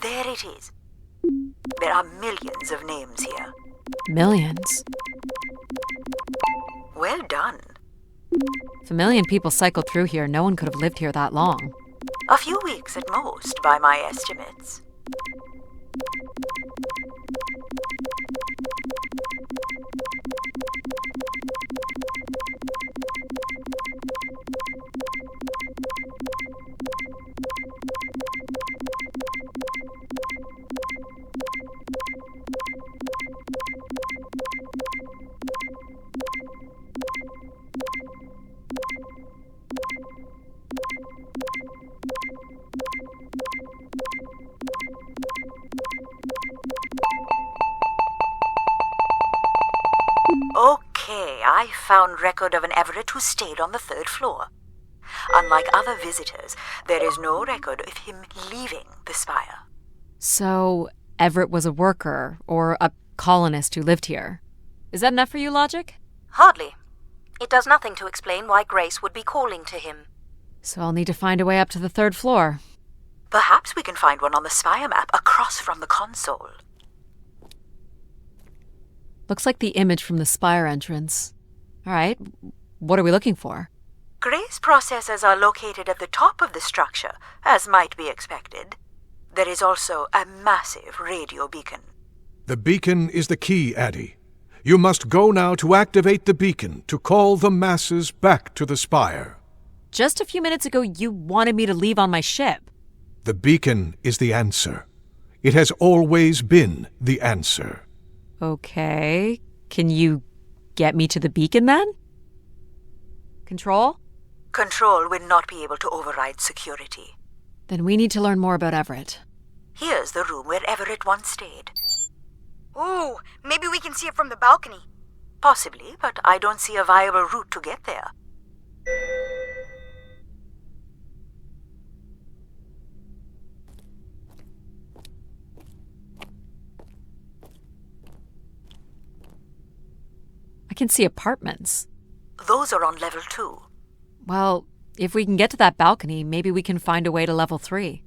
There it is. There are millions of names here. Millions. Well done. If a million people cycled through here, no one could have lived here that long. A few weeks at most, by my estimates. Okay, I found record of an Everett who stayed on the 3rd floor. Unlike other visitors, there is no record of him leaving the spire. So, Everett was a worker, or a colonist who lived here. Is that enough for you, Logic? Hardly. It does nothing to explain why Grace would be calling to him. So I'll need to find a way up to the 3rd floor. Perhaps we can find one on the spire map across from the console. Looks like the image from the spire entrance. All right, what are we looking for? Grace processors are located at the top of the structure, as might be expected. There is also a massive radio beacon. The beacon is the key, Addie. You must go now to activate the beacon to call the masses back to the spire. Just a few minutes ago, you wanted me to leave on my ship. The beacon is the answer. It has always been the answer. Okay, can you get me to the beacon then? Control? Control will not be able to override security. Then we need to learn more about Everett. Here's the room where Everett once stayed. Ooh, maybe we can see it from the balcony. Possibly, but I don't see a viable route to get there. can see apartments. Those are on level 2. Well, if we can get to that balcony, maybe we can find a way to level 3.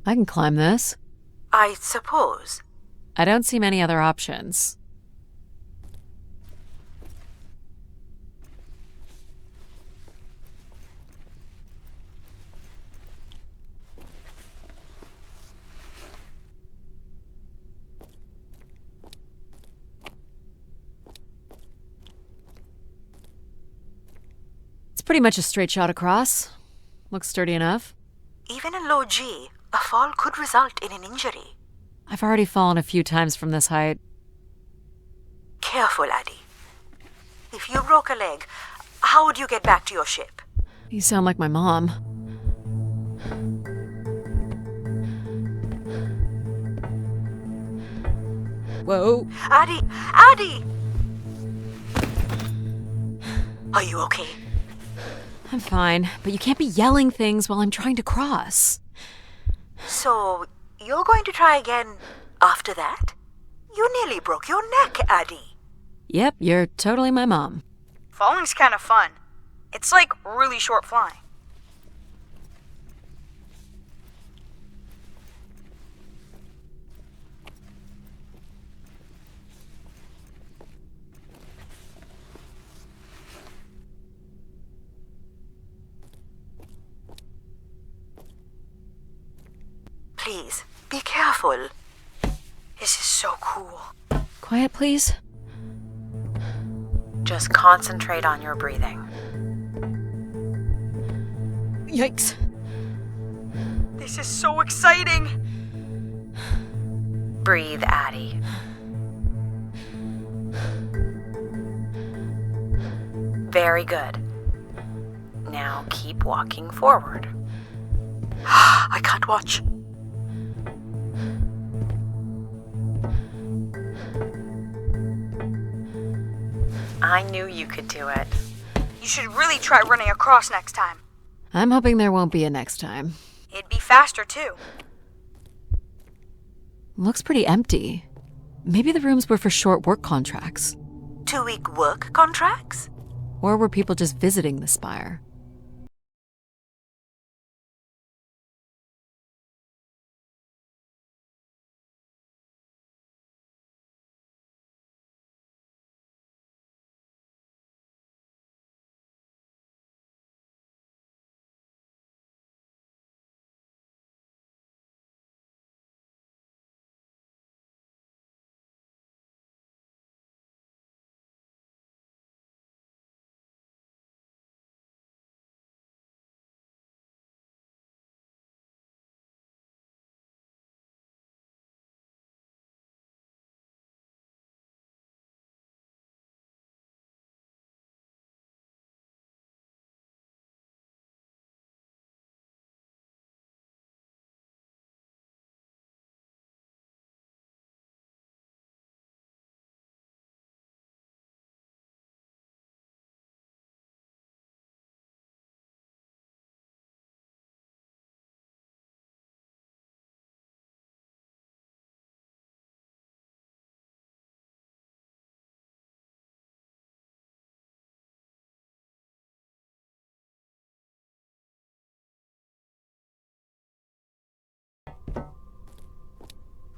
I can climb this. I suppose. I don't see many other options. It's pretty much a straight shot across. Looks sturdy enough. Even in low G, a fall could result in an injury. I've already fallen a few times from this height. Careful, Addie. If you broke a leg, how would you get back to your ship? You sound like my mom. Whoa. Addie! Addie! Are you okay? I'm fine, but you can't be yelling things while I'm trying to cross. So, you're going to try again after that? You nearly broke your neck, Addie. Yep, you're totally my mom. Falling's kind of fun. It's like really short flying. Please, be careful. This is so cool. Quiet, please. Just concentrate on your breathing. Yikes. This is so exciting. Breathe, Addie. Very good. Now keep walking forward. I can't watch. I knew you could do it. You should really try running across next time. I'm hoping there won't be a next time. It'd be faster, too. Looks pretty empty. Maybe the rooms were for short work contracts. 2-week work contracts? Or were people just visiting the spire?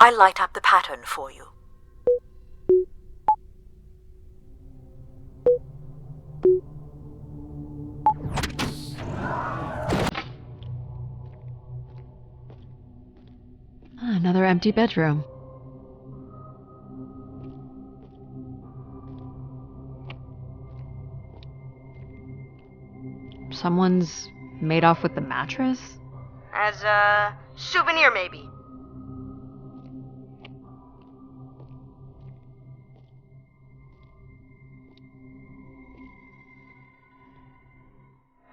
I'll light up the pattern for you. Another empty bedroom. Someone's made off with the mattress? As a souvenir, maybe.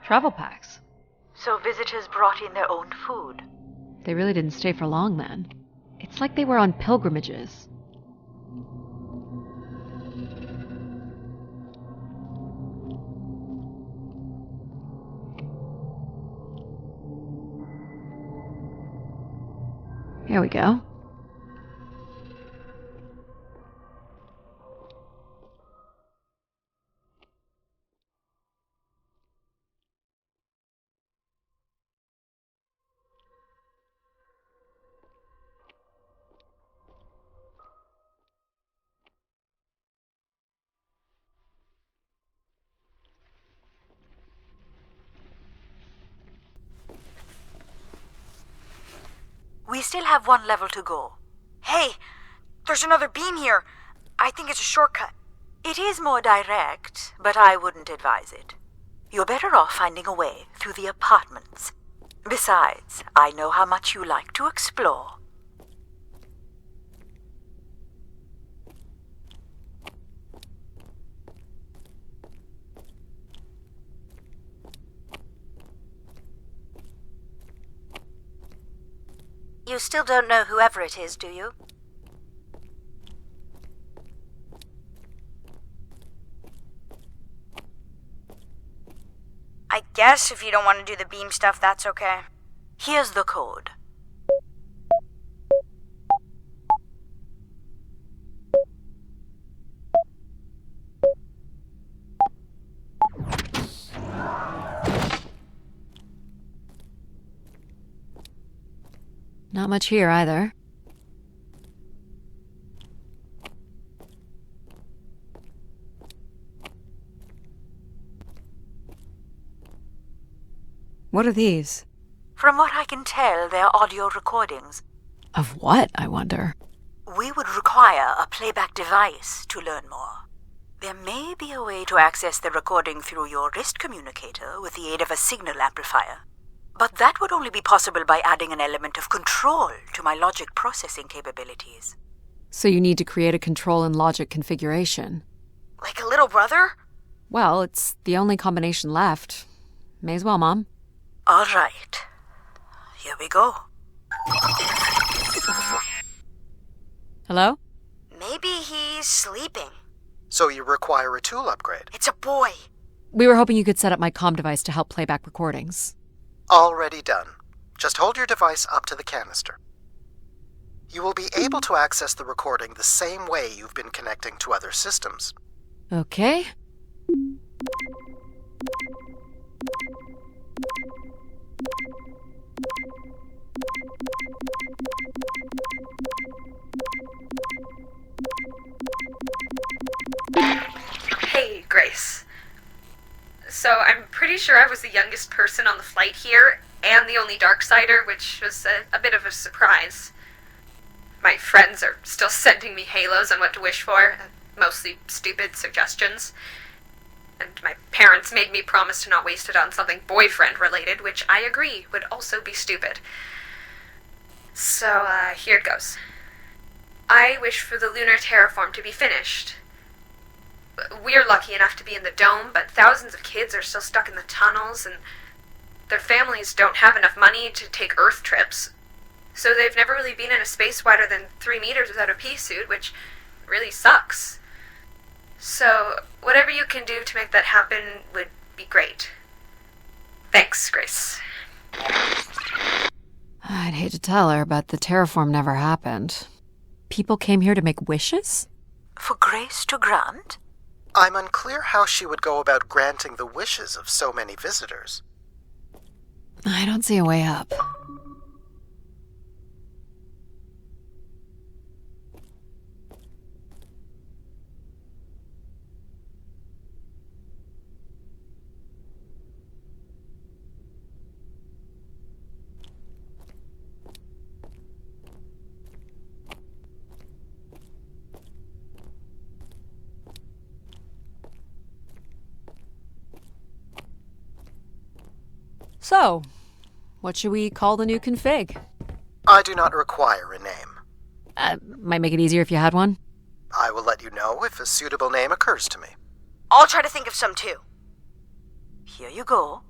Travel packs. So visitors brought in their own food. They really didn't stay for long then. It's like they were on pilgrimages. There we go. We still have one level to go. Hey, there's another beam here. I think it's a shortcut. It is more direct, but I wouldn't advise it. You're better off finding a way through the apartments. Besides, I know how much you like to explore. You still don't know whoever it is, do you? I guess if you don't want to do the beam stuff, that's okay. Here's the code. Not much here either. What are these? From what I can tell, they're audio recordings. Of what, I wonder? We would require a playback device to learn more. There may be a way to access the recording through your wrist communicator with the aid of a signal amplifier. But that would only be possible by adding an element of control to my logic processing capabilities. So you need to create a control and logic configuration. Like a little brother? Well, it's the only combination left. May as well, Mom. All right. Here we go. Hello? Maybe he's sleeping. So you require a tool upgrade. It's a boy. We were hoping you could set up my comm device to help play back recordings. Already done. Just hold your device up to the canister. You will be able to access the recording the same way you've been connecting to other systems. Okay. Hey, Grace. So I'm pretty sure I was the youngest person on the flight here, and the only Darksider, which was a bit of a surprise. My friends are still sending me halos on what to wish for, mostly stupid suggestions. And my parents made me promise to not waste it on something boyfriend-related, which I agree would also be stupid. So, here it goes. I wish for the lunar terraform to be finished. We're lucky enough to be in the dome, but thousands of kids are still stuck in the tunnels, and their families don't have enough money to take Earth trips. So they've never really been in a space wider than 3 meters without a pea suit, which really sucks. So whatever you can do to make that happen would be great. Thanks, Grace. I'd hate to tell her, but the terraform never happened. People came here to make wishes? For Grace to grant? I'm unclear how she would go about granting the wishes of so many visitors. I don't see a way up. So, what should we call the new config? I do not require a name. Might make it easier if you had one. I will let you know if a suitable name occurs to me. I'll try to think of some too. Here you go.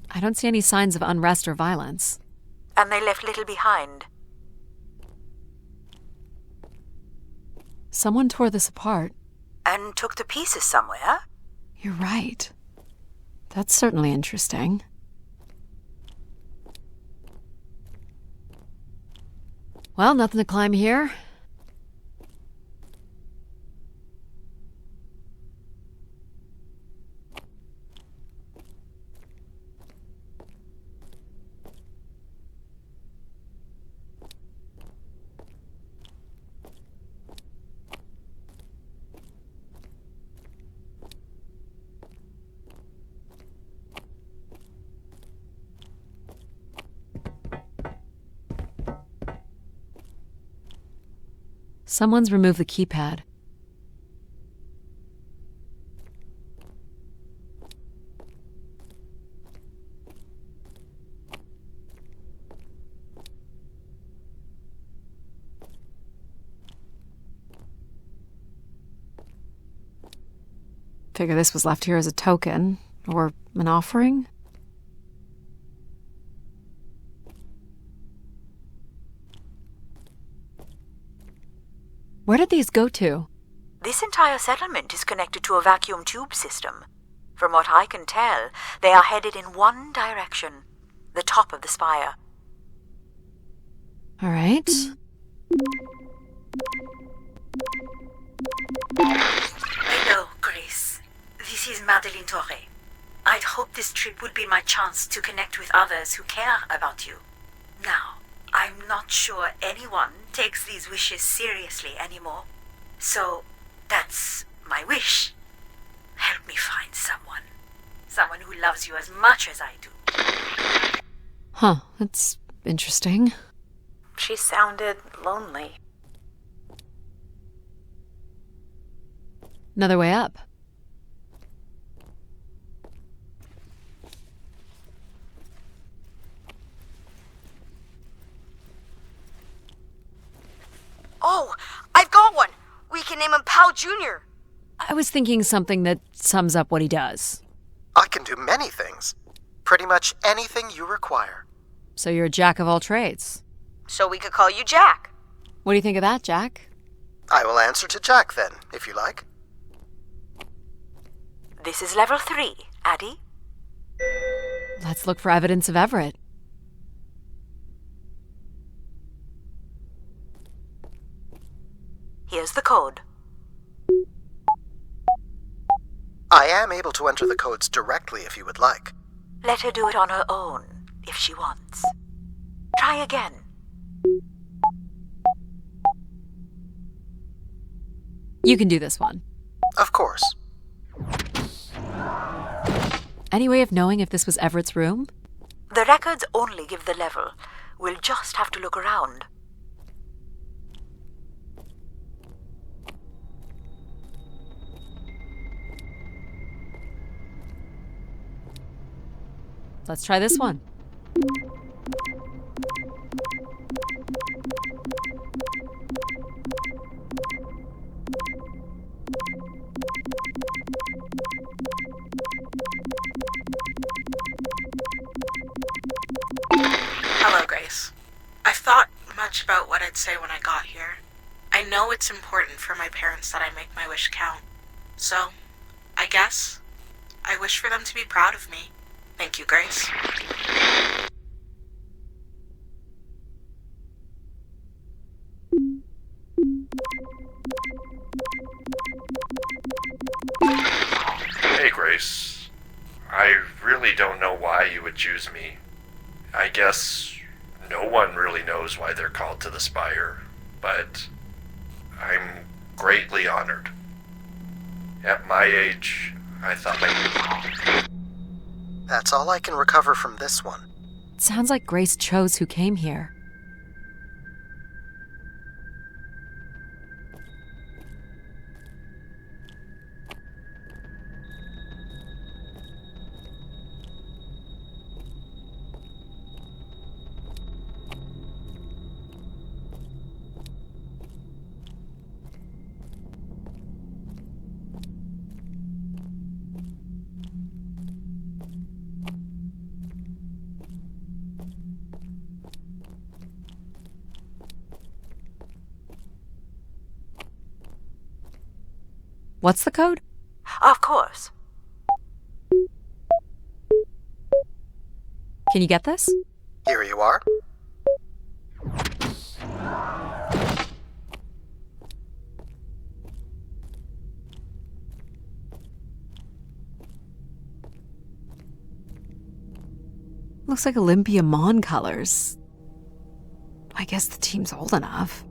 I don't see any signs of unrest or violence. And they left little behind. Someone tore this apart. And took the pieces somewhere? You're right. That's certainly interesting. Well, nothing to climb here. Someone's removed the keypad. Figure this was left here as a token, or an offering. Where did these go to? This entire settlement is connected to a vacuum tube system. From what I can tell, they are headed in one direction, the top of the spire. All right. Hello, Grace. This is Madeleine Torre. I'd hoped this trip would be my chance to connect with others who care about you. Now, I'm not sure anyone takes these wishes seriously anymore. So, that's my wish. Help me find someone. Someone who loves you as much as I do. Huh, that's interesting. She sounded lonely. Another way up. Oh, I've got one! We can name him Pal Jr. I was thinking something that sums up what he does. I can do many things. Pretty much anything you require. So you're a jack of all trades. So we could call you Jack. What do you think of that, Jack? I will answer to Jack then, if you like. This is level 3, Addie. Let's look for evidence of Everett. Here's the code. I am able to enter the codes directly if you would like. Let her do it on her own, if she wants. Try again. You can do this one. Of course. Any way of knowing if this was Everett's room? The records only give the level. We'll just have to look around. Let's try this one. Hello, Grace. I've thought much about what I'd say when I got here. I know it's important for my parents that I make my wish count. So, I guess I wish for them to be proud of me. Thank you, Grace. Hey, Grace. I really don't know why you would choose me. I guess no one really knows why they're called to the Spire, but I'm greatly honored. At my age, I thought That's all I can recover from this one. It sounds like Grace chose who came here. What's the code? Of course. Can you get this? Here you are. Looks like Olympia Mon colors. I guess the team's old enough.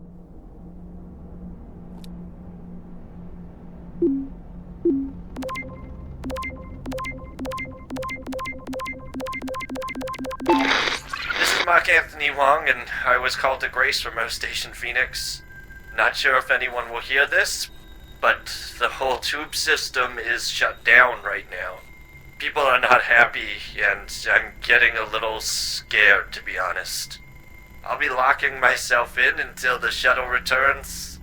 This is Mark Anthony Wong, and I was called to Grace from Earth Station Phoenix. Not sure if anyone will hear this, but the whole tube system is shut down right now. People are not happy, and I'm getting a little scared, to be honest. I'll be locking myself in until the shuttle returns,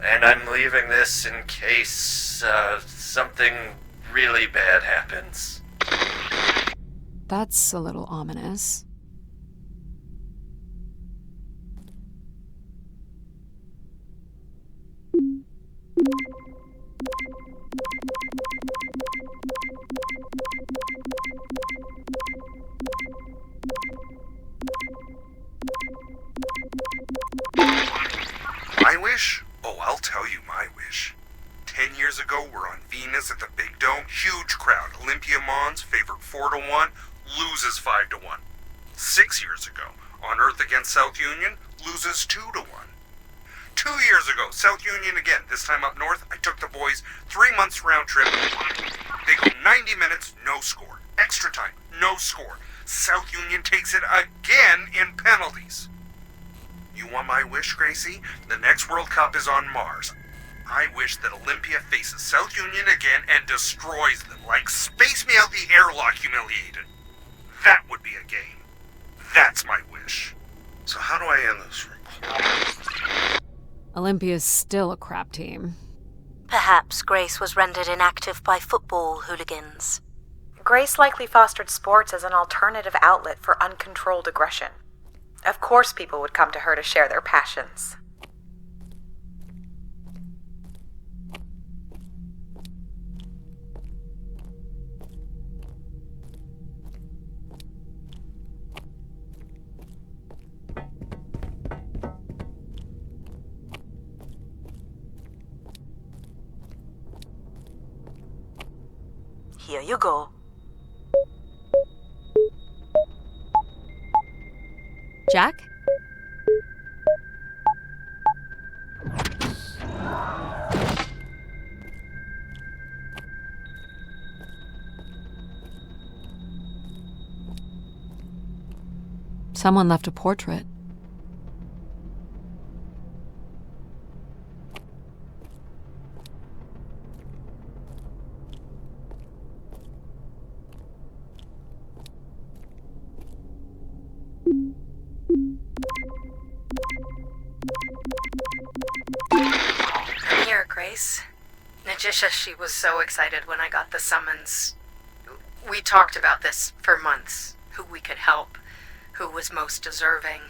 and I'm leaving this in case something really bad happens. That's a little ominous. My wish? Oh, I'll tell you my wish. 10 years ago, we're on Venus at the Big Dome. Huge crowd. Olympia Mons favored 4-1, loses 5-1. 6 years ago, on Earth against South Union, loses 2-1. 2 years ago, South Union again, this time up north. I took the boys 3 months round trip. They go 90 minutes, no score. Extra time, no score. South Union takes it again in penalties. You want my wish, Gracie? The next World Cup is on Mars. I wish that Olympia faces South Union again and destroys them, like Space Me Out the Airlock humiliated. That would be a game. That's my wish. So how do I end this recording? Olympia's still a crap team. Perhaps Grace was rendered inactive by football hooligans. Grace likely fostered sports as an alternative outlet for uncontrolled aggression. Of course people would come to her to share their passions. Here you go. Jack? Someone left a portrait. Here, Grace. Najisha, she was so excited when I got the summons. We talked about this for months, who we could help, who was most deserving.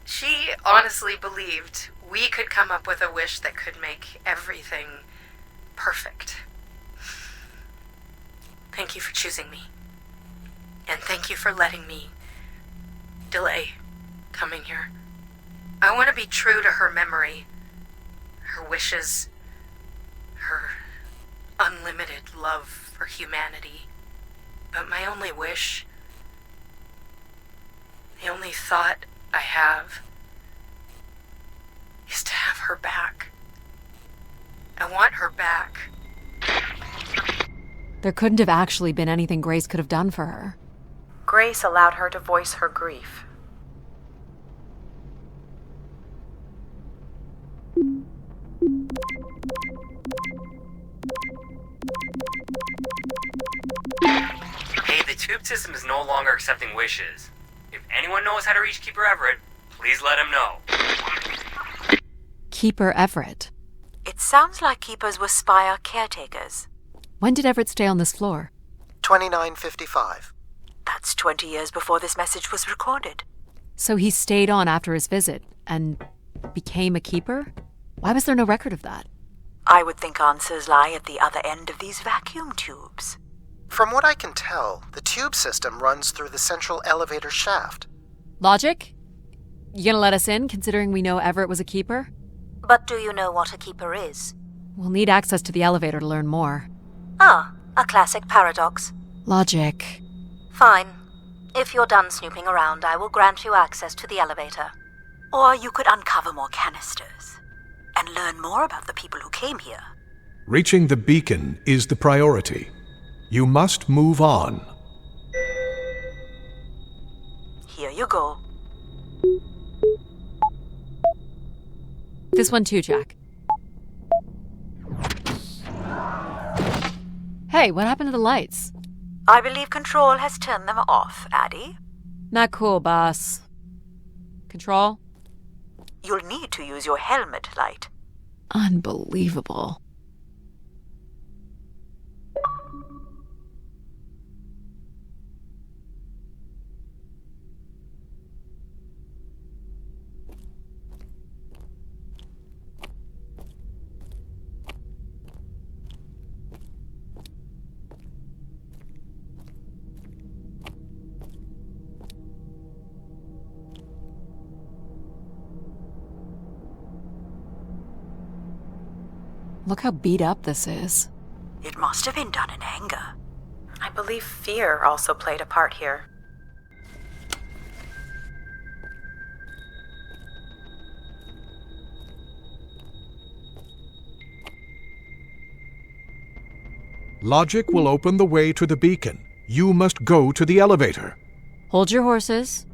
She honestly believed we could come up with a wish that could make everything perfect. Thank you for choosing me. And thank you for letting me delay coming here. I want to be true to her memory, her wishes, her unlimited love for humanity. But my only wish, the only thought I have, is to have her back. I want her back. There couldn't have actually been anything Grace could have done for her. Grace allowed her to voice her grief. Hey, the tube system is no longer accepting wishes. If anyone knows how to reach Keeper Everett, please let him know. Keeper Everett. It sounds like keepers were spire caretakers. When did Everett stay on this floor? 2955. That's 20 years before this message was recorded. So he stayed on after his visit and became a keeper? Why was there no record of that? I would think answers lie at the other end of these vacuum tubes. From what I can tell, the tube system runs through the central elevator shaft. Logic? You gonna let us in, considering we know Everett was a keeper? But do you know what a keeper is? We'll need access to the elevator to learn more. Ah, a classic paradox. Logic. Fine. If you're done snooping around, I will grant you access to the elevator. Or you could uncover more canisters and learn more about the people who came here. Reaching the beacon is the priority. You must move on. Here you go. This one too, Jack. Hey, what happened to the lights? I believe Control has turned them off, Addie. Not cool, boss. Control? You'll need to use your helmet light. Unbelievable. Look how beat up this is. It must have been done in anger. I believe fear also played a part here. Logic will open the way to the beacon. You must go to the elevator. Hold your horses.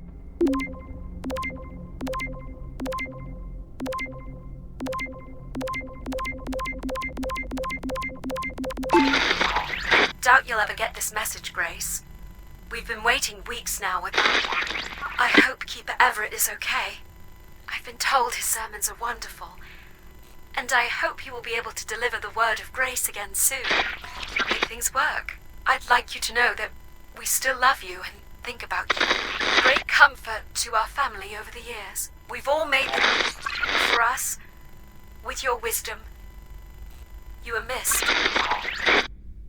Doubt you'll ever get this message, Grace. We've been waiting weeks now with... I hope Keeper Everett is okay. I've been told his sermons are wonderful. And I hope he will be able to deliver the word of grace again soon. Make things work. I'd like you to know that we still love you and think about you. Great comfort to our family over the years. We've all made them for us. With your wisdom, you are missed.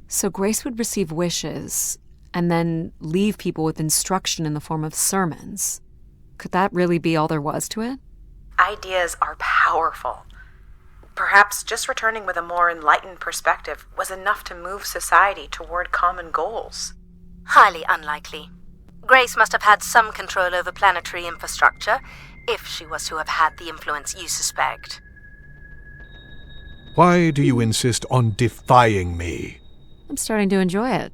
So Grace would receive wishes and then leave people with instruction in the form of sermons. Could that really be all there was to it? Ideas are powerful. Perhaps just returning with a more enlightened perspective was enough to move society toward common goals. Highly unlikely. Grace must have had some control over planetary infrastructure, if she was to have had the influence you suspect. Why do you insist on defying me? I'm starting to enjoy it.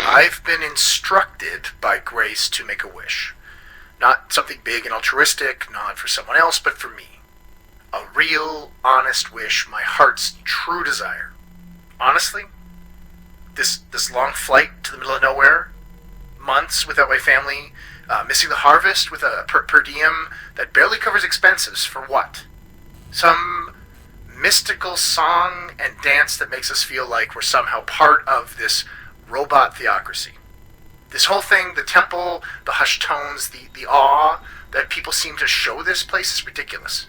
I've been instructed by Grace to make a wish. Not something big and altruistic, not for someone else, but for me. A real, honest wish, my heart's true desire. Honestly, this long flight to the middle of nowhere, months without my family, missing the harvest with a per diem that barely covers expenses, for what? Some mystical song and dance that makes us feel like we're somehow part of this robot theocracy. This whole thing, the temple, the hushed tones, the awe that people seem to show this place is ridiculous.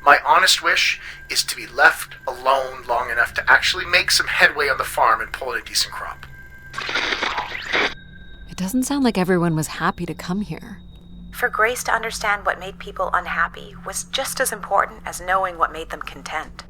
My honest wish is to be left alone long enough to actually make some headway on the farm and pull in a decent crop. It doesn't sound like everyone was happy to come here. For Grace to understand what made people unhappy was just as important as knowing what made them content.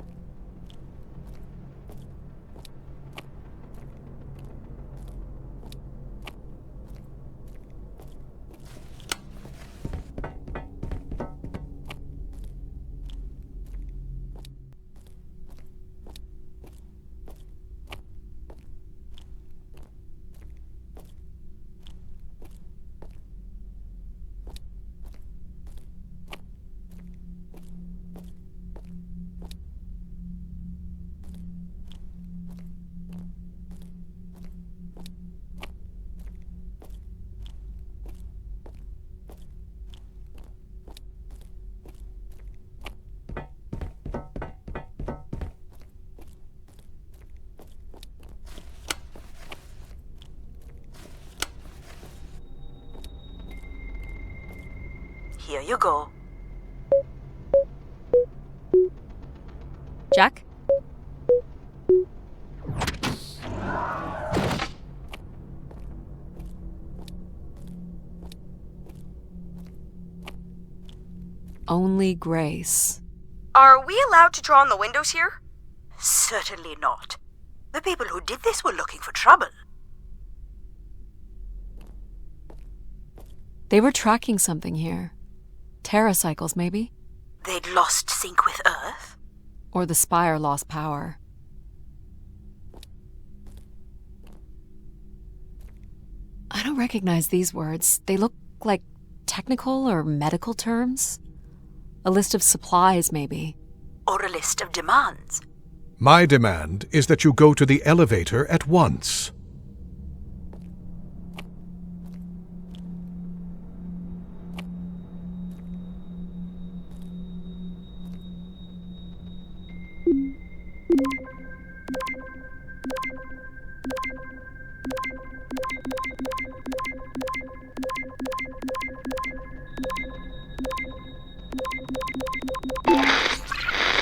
Here you go. Jack? Only Grace. Are we allowed to draw on the windows here? Certainly not. The people who did this were looking for trouble. They were tracking something here. Terracycles, maybe? They'd lost sync with Earth? Or the Spire lost power. I don't recognize these words. They look like technical or medical terms. A list of supplies, maybe. Or a list of demands. My demand is that you go to the elevator at once.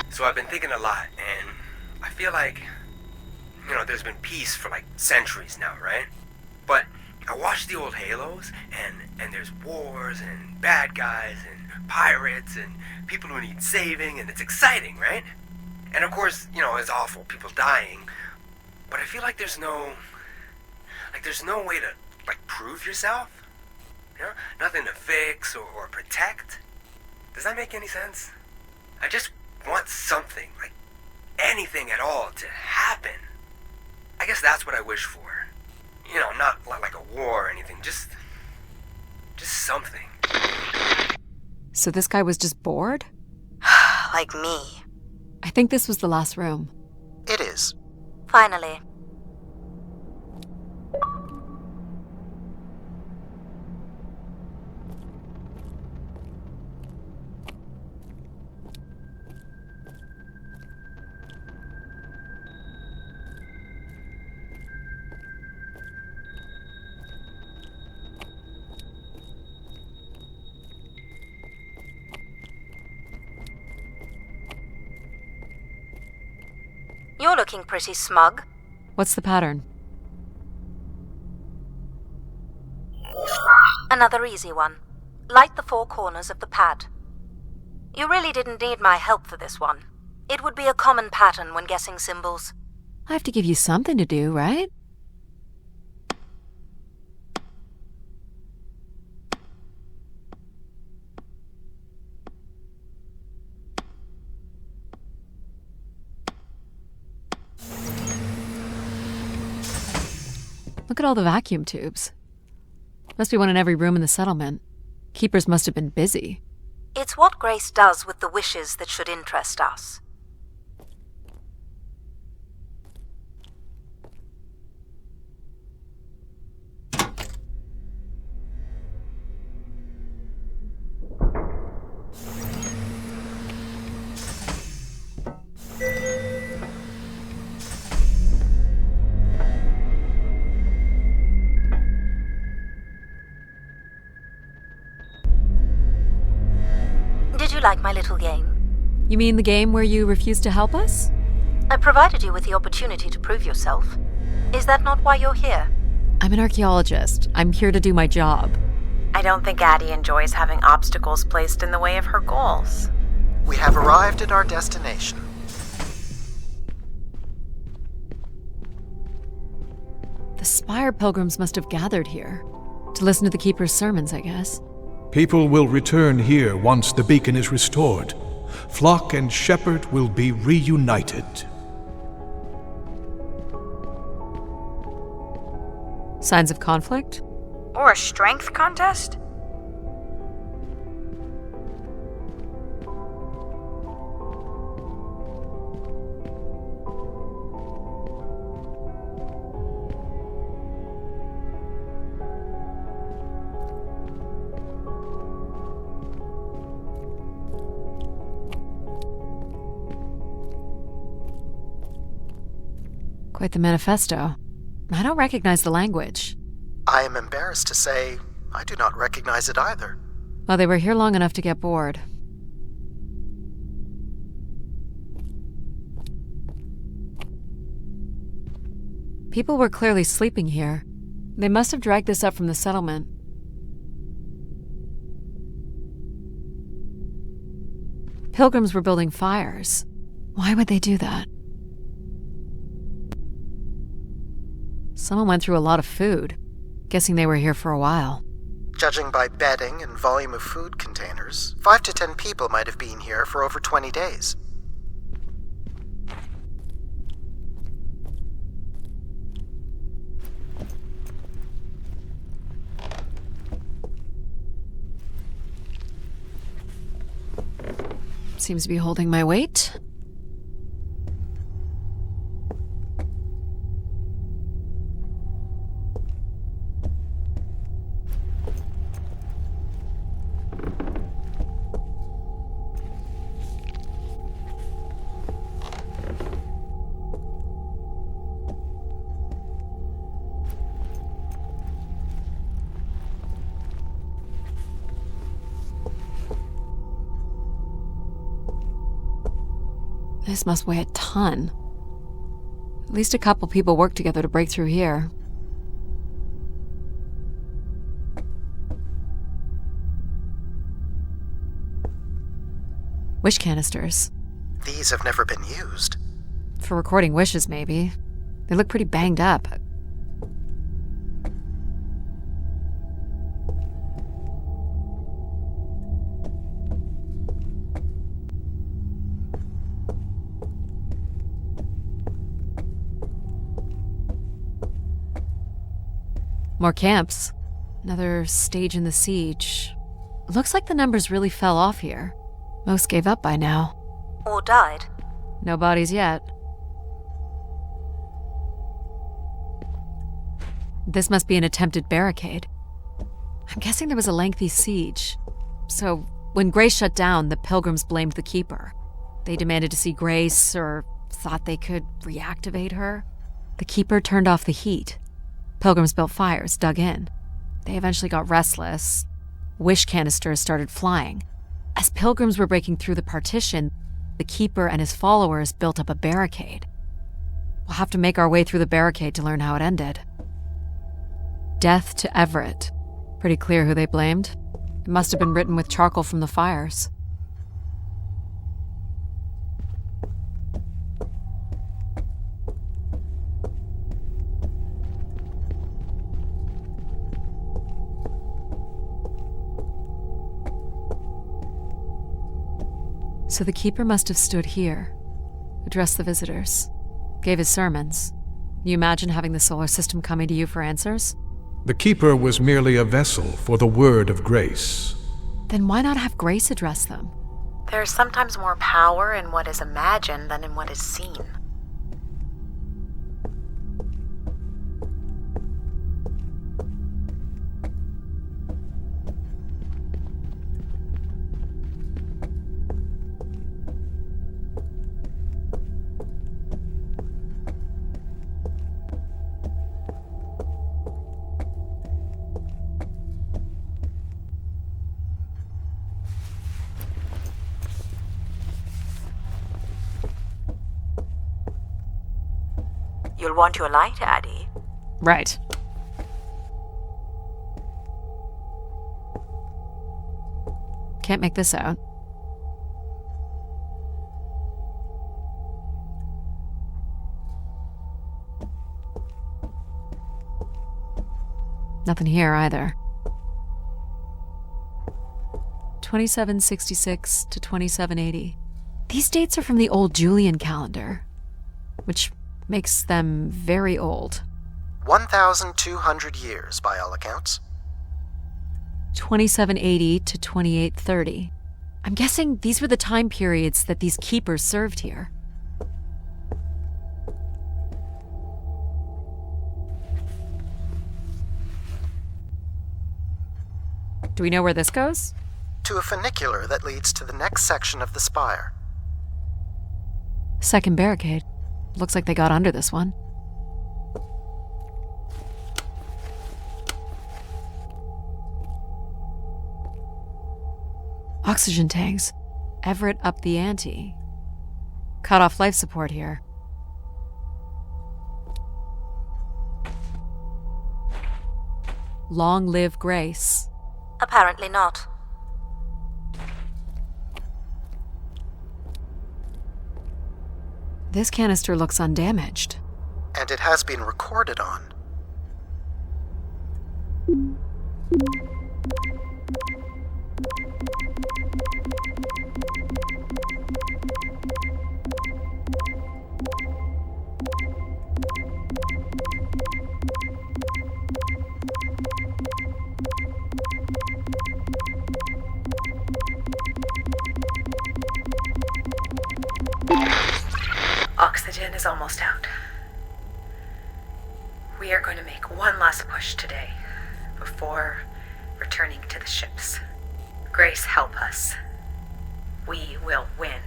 So I've been thinking a lot, and I feel like, there's been peace for like centuries now, right? But I watch the old Halos, and there's wars, and bad guys, and pirates, and people who need saving, and it's exciting, right? And of course, it's awful, people dying, but I feel like there's no way to, prove yourself, Nothing to fix or protect. Does that make any sense? I just want something, anything at all, to happen. I guess that's what I wish for. Not like a war or anything, just something. So this guy was just bored? Like me. I think this was the last room. It is. Finally. You're looking pretty smug. What's the pattern? Another easy one. Light the four corners of the pad. You really didn't need my help for this one. It would be a common pattern when guessing symbols. I have to give you something to do, right? Look at all the vacuum tubes. Must be one in every room in the settlement. Keepers must have been busy. It's what Grace does with the wishes that should interest us. Did you like my little game? You mean the game where you refused to help us? I provided you with the opportunity to prove yourself. Is that not why you're here? I'm an archaeologist. I'm here to do my job. I don't think Addie enjoys having obstacles placed in the way of her goals. We have arrived at our destination. The Spire pilgrims must have gathered here. To listen to the Keeper's sermons, I guess. People will return here once the beacon is restored. Flock and shepherd will be reunited. Signs of conflict? Or a strength contest? Quite the manifesto. I don't recognize the language. I am embarrassed to say I do not recognize it either. Well, they were here long enough to get bored. People were clearly sleeping here. They must have dragged this up from the settlement. Pilgrims were building fires. Why would they do that? Someone went through a lot of food. Guessing they were here for a while. Judging by bedding and volume of food containers, 5 to 10 people might have been here for over 20 days. Seems to be holding my weight. This must weigh a ton. At least a couple people worked together to break through here. Wish canisters. These have never been used. For recording wishes, maybe. They look pretty banged up. More camps. Another stage in the siege. Looks like the numbers really fell off here. Most gave up by now. Or died. No bodies yet. This must be an attempted barricade. I'm guessing there was a lengthy siege. So, when Grace shut down, the Pilgrims blamed the Keeper. They demanded to see Grace, or thought they could reactivate her. The Keeper turned off the heat. Pilgrims built fires, dug in. They eventually got restless. Wish canisters started flying. As Pilgrims were breaking through the partition, the Keeper and his followers built up a barricade. We'll have to make our way through the barricade to learn how it ended. Death to Everett. Pretty clear who they blamed. It must have been written with charcoal from the fires. So the Keeper must have stood here, addressed the visitors, gave his sermons. You imagine having the solar system coming to you for answers? The Keeper was merely a vessel for the word of grace. Then why not have Grace address them? There is sometimes more power in what is imagined than in what is seen. You'll want your light, Addie. Right. Can't make this out. Nothing here either. 2766 to 2780. These dates are from the old Julian calendar, which makes them very old. 1,200 years, by all accounts. 2780 to 2830. I'm guessing these were the time periods that these keepers served here. Do we know where this goes? To a funicular that leads to the next section of the spire. Second barricade. Looks like they got under this one. Oxygen tanks. Everett upped the ante. Cut off life support here. Long live Grace. Apparently not. This canister looks undamaged. And it has been recorded on. Oxygen is almost out. We are going to make one last push today before returning to the ships. Grace, help us. We will win.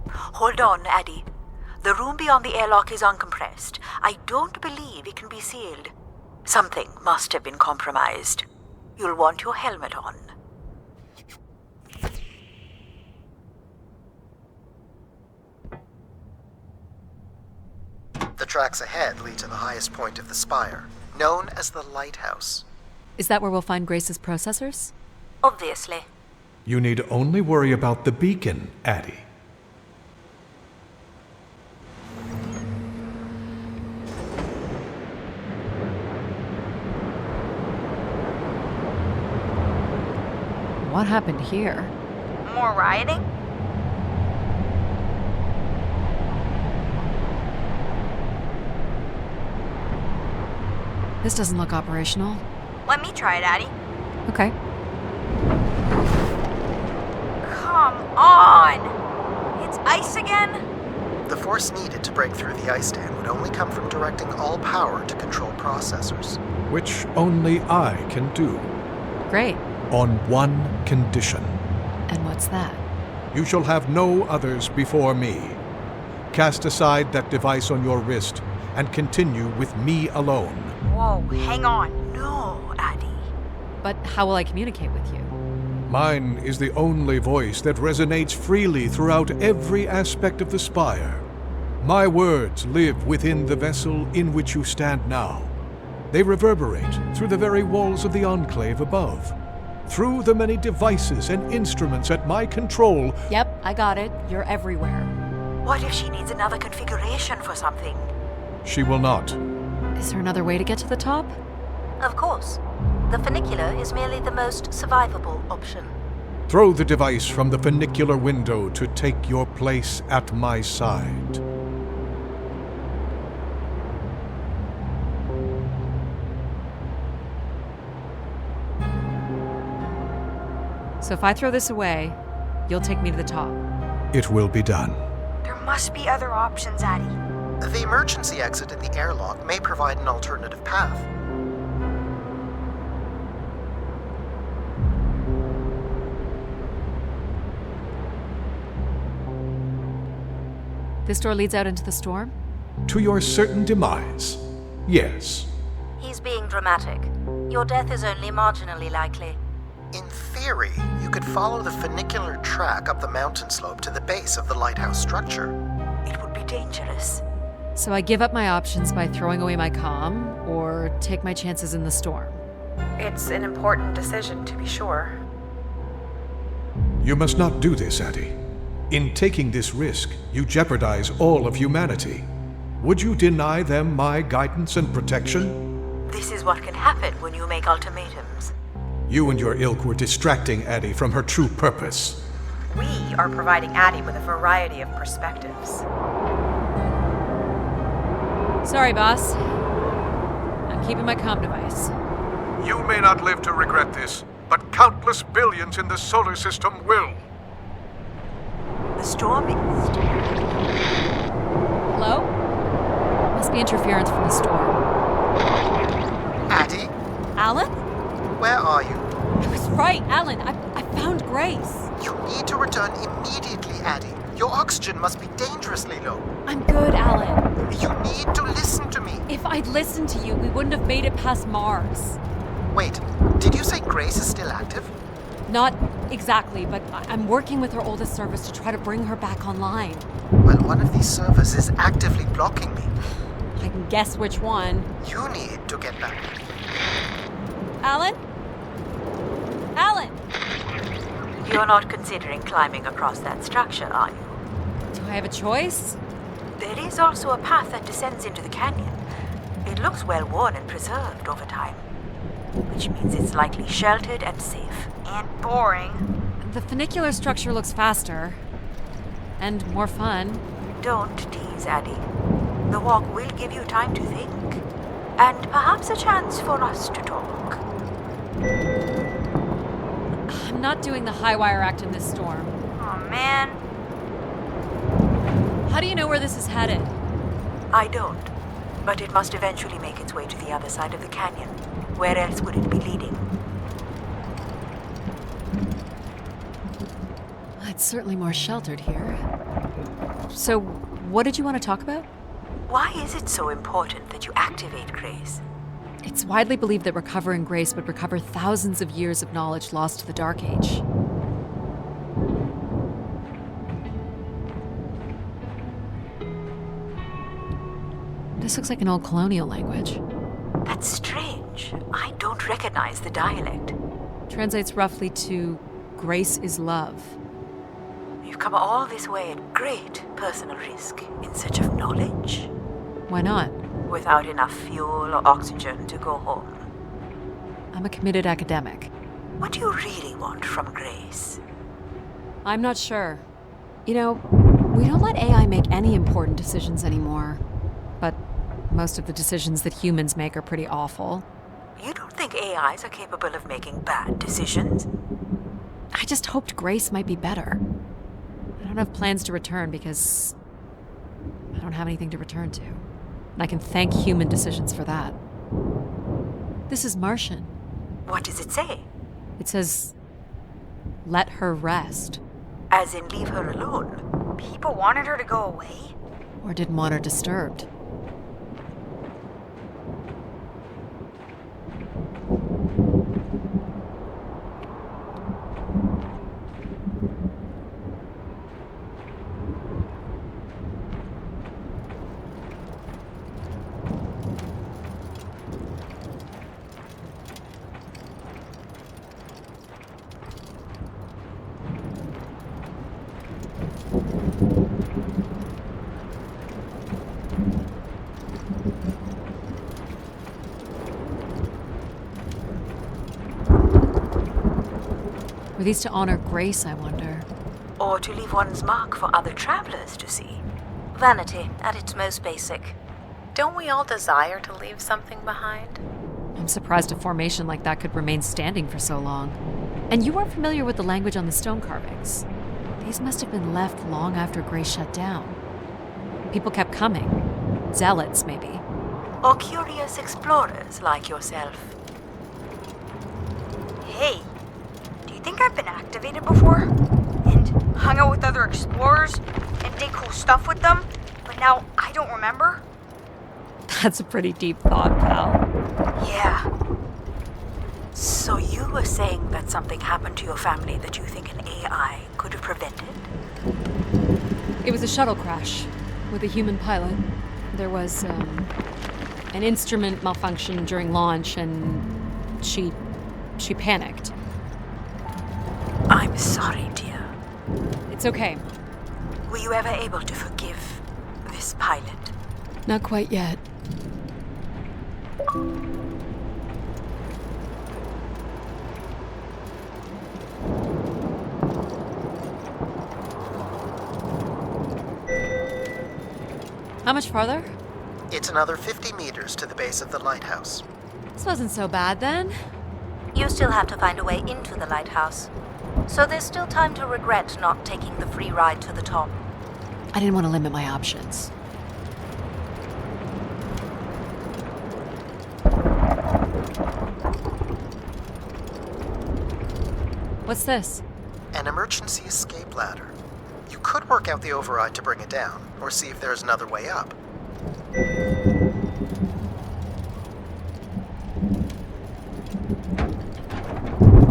Hold on, Addie. The room beyond the airlock is uncompressed. I don't believe it can be sealed. Something must have been compromised. You'll want your helmet on. The tracks ahead lead to the highest point of the spire, known as the lighthouse. Is that where we'll find Grace's processors? Obviously. You need only worry about the beacon, Addie. What happened here? More rioting? This doesn't look operational. Let me try it, Addie. Okay. Come on! It's ice again? The force needed to break through the ice dam would only come from directing all power to control processors. Which only I can do. Great. On one condition. And what's that? You shall have no others before me. Cast aside that device on your wrist and continue with me alone. Whoa, hang on. No, Addie. But how will I communicate with you? Mine is the only voice that resonates freely throughout every aspect of the spire. My words live within the vessel in which you stand now. They reverberate through the very walls of the enclave above. Through the many devices and instruments at my control. Yep, I got it. You're everywhere. What if she needs another configuration for something? She will not. Is there another way to get to the top? Of course. The funicular is merely the most survivable option. Throw the device from the funicular window to take your place at my side. So if I throw this away, you'll take me to the top. It will be done. There must be other options, Addie. The emergency exit in the airlock may provide an alternative path. This door leads out into the storm? To your certain demise, yes. He's being dramatic. Your death is only marginally likely. In theory, you could follow the funicular track up the mountain slope to the base of the lighthouse structure. It would be dangerous. So I give up my options by throwing away my comm, or take my chances in the storm? It's an important decision, to be sure. You must not do this, Addie. In taking this risk, you jeopardize all of humanity. Would you deny them my guidance and protection? This is what can happen when you make ultimatums. You and your ilk were distracting Addie from her true purpose. We are providing Addie with a variety of perspectives. Sorry, boss. I'm keeping my comm device. You may not live to regret this, but countless billions in the solar system will. The storm is... Hello? Must be interference from the storm. Addie? Alan? Where are you? I was right, Alan. I found Grace. You need to return immediately, Addie. Your oxygen must be dangerously low. I'm good, Alan. You need to listen to me. If I'd listened to you, we wouldn't have made it past Mars. Wait, did you say Grace is still active? Not exactly, but I'm working with her oldest servers to try to bring her back online. Well, one of these servers is actively blocking me. I can guess which one. You need to get back. Alan? Alan! You're not considering climbing across that structure, are you? Do I have a choice? There is also a path that descends into the canyon. It looks well worn and preserved over time, which means it's likely sheltered and safe. And boring. The funicular structure looks faster. And more fun. Don't tease, Addie. The walk will give you time to think. And perhaps a chance for us to talk. I'm not doing the high wire act in this storm. Oh man. How do you know where this is headed? I don't. But it must eventually make its way to the other side of the canyon. Where else would it be leading? It's certainly more sheltered here. So, what did you want to talk about? Why is it so important that you activate Grace? It's widely believed that recovering Grace would recover thousands of years of knowledge lost to the Dark Age. This looks like an old colonial language. That's strange. I don't recognize the dialect. Translates roughly to Grace is love. You've come all this way at great personal risk in search of knowledge? Why not? Without enough fuel or oxygen to go home. I'm a committed academic. What do you really want from Grace? I'm not sure. You know, we don't let AI make any important decisions anymore. But most of the decisions that humans make are pretty awful. You don't think AIs are capable of making bad decisions? I just hoped Grace might be better. I don't have plans to return because I don't have anything to return to. And I can thank human decisions for that. This is Martian. What does it say? It says, let her rest. As in leave her alone? People wanted her to go away? Or didn't want her disturbed. Were these to honor Grace, I wonder? Or to leave one's mark for other travelers to see? Vanity, at its most basic. Don't we all desire to leave something behind? I'm surprised a formation like that could remain standing for so long. And you weren't familiar with the language on the stone carvings. These must have been left long after Grace shut down. People kept coming. Zealots, maybe. Or curious explorers like yourself. Hey, do you think I've been activated before? And hung out with other explorers? And did cool stuff with them? But now I don't remember? That's a pretty deep thought, pal. Yeah. So you were saying that something happened to your family that you think an AI could have prevented? It was a shuttle crash with a human pilot. There was an instrument malfunction during launch, and she panicked. I'm sorry, dear. It's okay. Were you ever able to forgive this pilot? Not quite yet. How much farther? It's another 50 meters to the base of the lighthouse. This wasn't so bad then. You still have to find a way into the lighthouse. So there's still time to regret not taking the free ride to the top. I didn't want to limit my options. What's this? An emergency escape ladder. You could work out the override to bring it down, or see if there's another way up.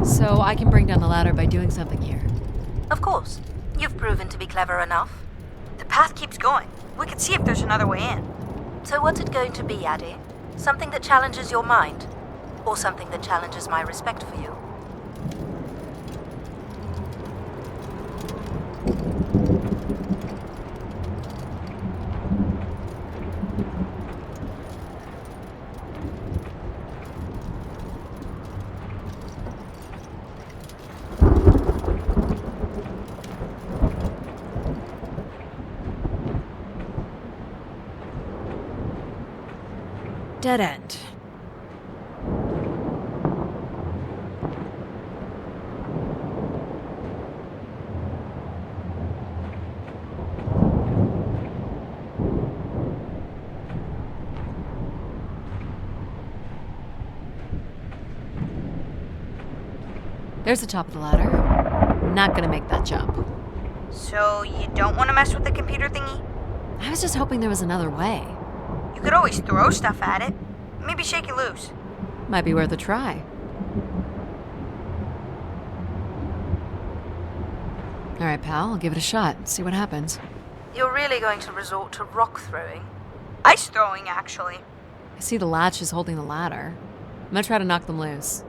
So I can bring down the ladder by doing something here. Of course. You've proven to be clever enough. The path keeps going. We could see if there's another way in. So what's it going to be, Addie? Something that challenges your mind? Or something that challenges my respect for you? Dead end. There's the top of the ladder. Not gonna make that jump. So you don't want to mess with the computer thingy? I was just hoping there was another way. You could always throw stuff at it. Maybe shake it loose. Might be worth a try. Alright, pal, I'll give it a shot. See what happens. You're really going to resort to rock throwing? Ice throwing, actually. I see the latch is holding the ladder. I'm gonna try to knock them loose.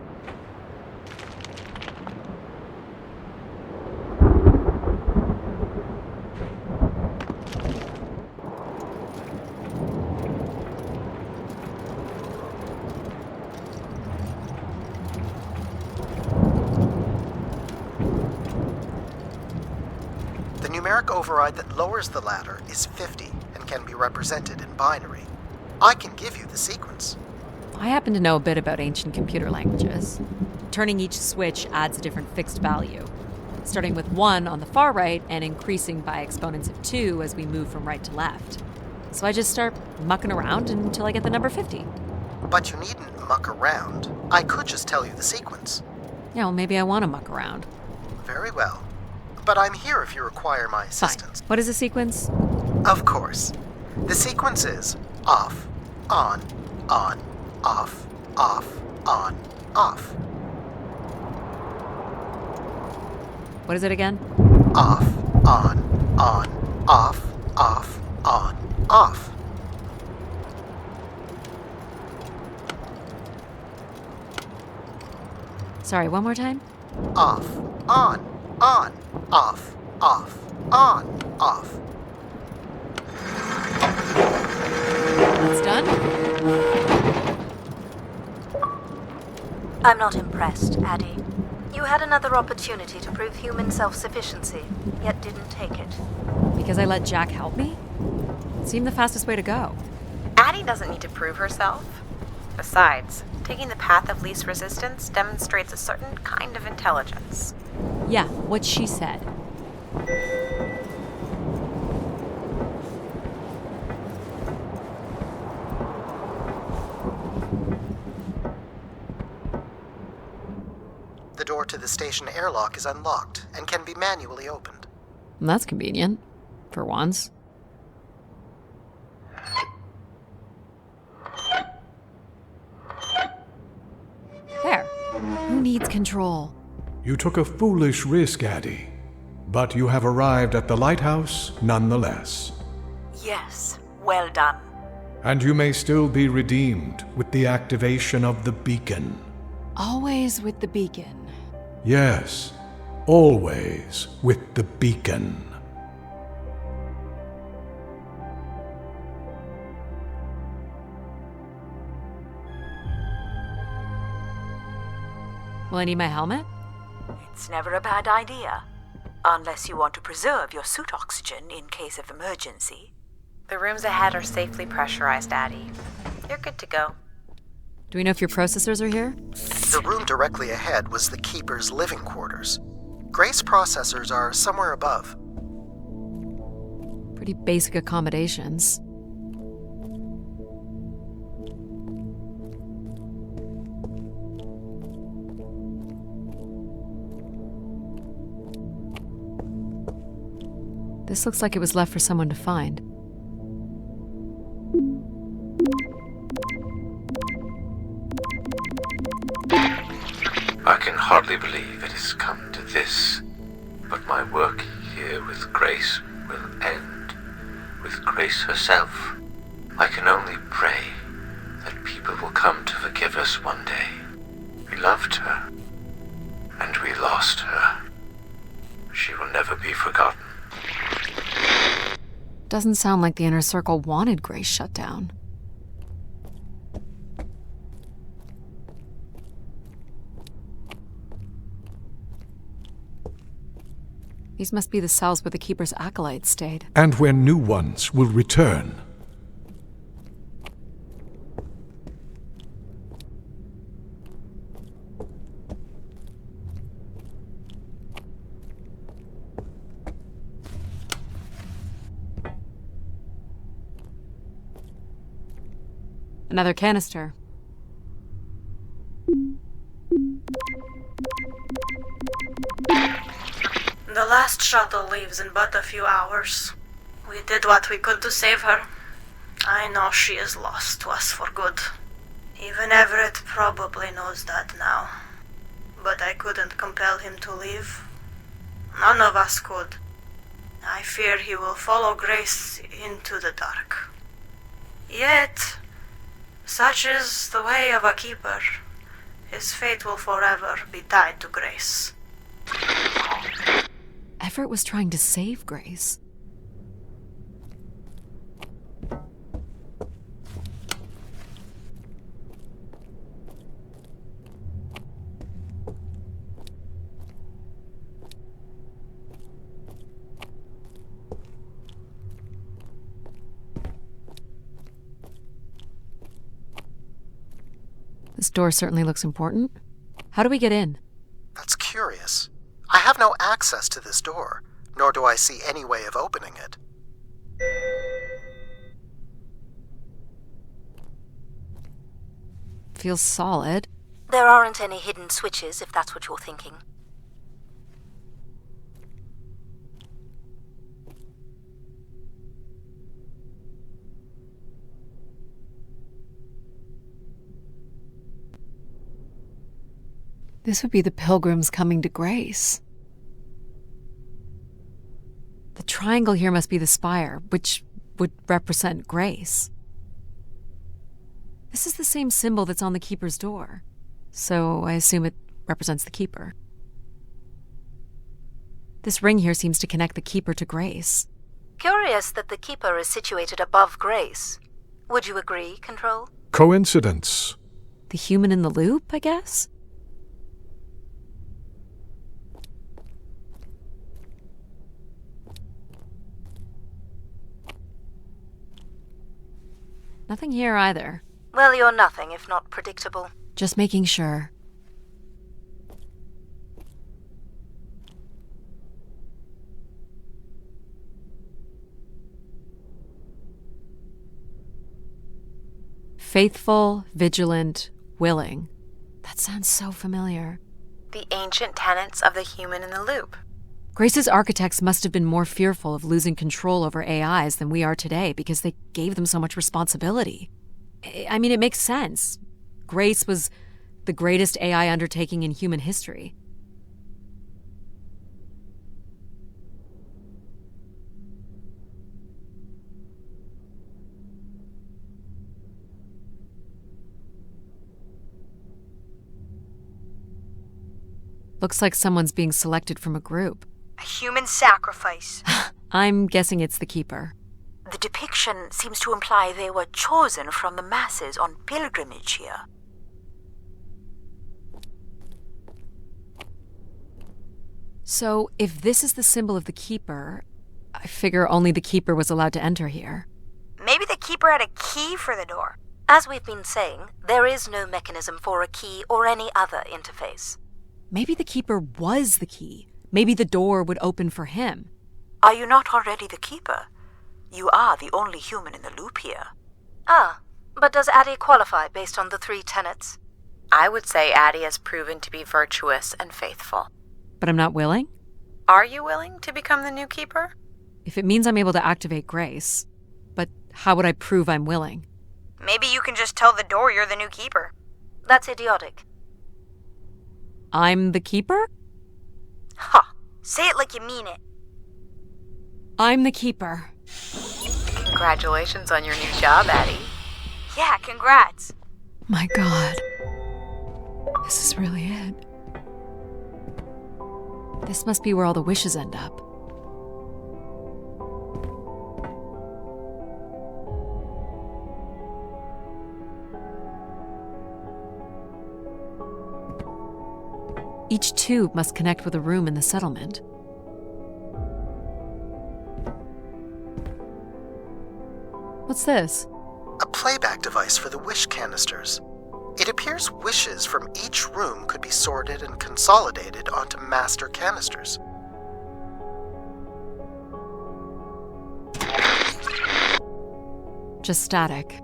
The numeric override that lowers the ladder is 50 and can be represented in binary. I can give you the sequence. I happen to know a bit about ancient computer languages. Turning each switch adds a different fixed value, starting with 1 on the far right and increasing by exponents of 2 as we move from right to left. So I just start mucking around until I get the number 50. But you needn't muck around. I could just tell you the sequence. Yeah, well, maybe I want to muck around. Very well. But I'm here if you require my assistance. Fine. What is the sequence? Of course. The sequence is off, on, off, on, off. What is it again? Off, on, off, on, off. Sorry, one more time? Off, on, off, on, off. That's done? I'm not impressed, Addie. You had another opportunity to prove human self-sufficiency, yet didn't take it. Because I let Jack help me? It seemed the fastest way to go. Addie doesn't need to prove herself. Besides, taking the path of least resistance demonstrates a certain kind of intelligence. Yeah, what she said. The door to the station airlock is unlocked and can be manually opened. That's convenient. For once. There. Who needs control? You took a foolish risk, Addie, but you have arrived at the lighthouse nonetheless. Yes, well done. And you may still be redeemed with the activation of the beacon. Always with the beacon. Yes, always with the beacon. Will I need my helmet? It's never a bad idea. Unless you want to preserve your suit oxygen in case of emergency. The rooms ahead are safely pressurized, Addie. You're good to go. Do we know if your processors are here? The room directly ahead was the Keeper's living quarters. Grace processors are somewhere above. Pretty basic accommodations. This looks like it was left for someone to find. I can hardly believe it has come to this, but my work here with Grace will end with Grace herself. I can only pray that people will come to forgive us one day. We loved her, and we lost her. She will never be forgotten. Doesn't sound like the Inner Circle wanted Grace shut down. These must be the cells where the Keeper's acolytes stayed. And where new ones will return. Another canister. The last shuttle leaves in but a few hours. We did what we could to save her. I know she is lost to us for good. Even Everett probably knows that now. But I couldn't compel him to leave. None of us could. I fear he will follow Grace into the dark. Yet, such is the way of a keeper. His fate will forever be tied to Grace. Everett was trying to save Grace. This door certainly looks important. How do we get in? That's curious. I have no access to this door, nor do I see any way of opening it. Feels solid. There aren't any hidden switches, if that's what you're thinking. This would be the pilgrims coming to Grace. The triangle here must be the spire, which would represent Grace. This is the same symbol that's on the Keeper's door, so I assume it represents the Keeper. This ring here seems to connect the Keeper to Grace. Curious that the Keeper is situated above Grace. Would you agree, Control? Coincidence. The human in the loop, I guess? Nothing here either. Well, you're nothing if not predictable. Just making sure. Faithful, vigilant, willing. That sounds so familiar. The ancient tenets of the human in the loop. Grace's architects must have been more fearful of losing control over AIs than we are today because they gave them so much responsibility. I mean, it makes sense. Grace was the greatest AI undertaking in human history. Looks like someone's being selected from a group. A human sacrifice. I'm guessing it's the Keeper. The depiction seems to imply they were chosen from the masses on pilgrimage here. So, if this is the symbol of the Keeper, I figure only the Keeper was allowed to enter here. Maybe the Keeper had a key for the door. As we've been saying, there is no mechanism for a key or any other interface. Maybe the Keeper was the key. Maybe the door would open for him. Are you not already the Keeper? You are the only human in the loop here. Ah, but does Addie qualify based on the 3 tenets? I would say Addie has proven to be virtuous and faithful. But I'm not willing? Are you willing to become the new Keeper? if it means I'm able to activate Grace. But how would I prove I'm willing? Maybe you can just tell the door you're the new keeper. That's idiotic. I'm the keeper? Ha! Say it like you mean it. I'm the keeper. Congratulations on your new job, Addie. Yeah, congrats. My God. This is really it. This must be where all the wishes end up. Each tube must connect with a room in the settlement. What's this? A playback device for the wish canisters. It appears wishes from each room could be sorted and consolidated onto master canisters. Just static.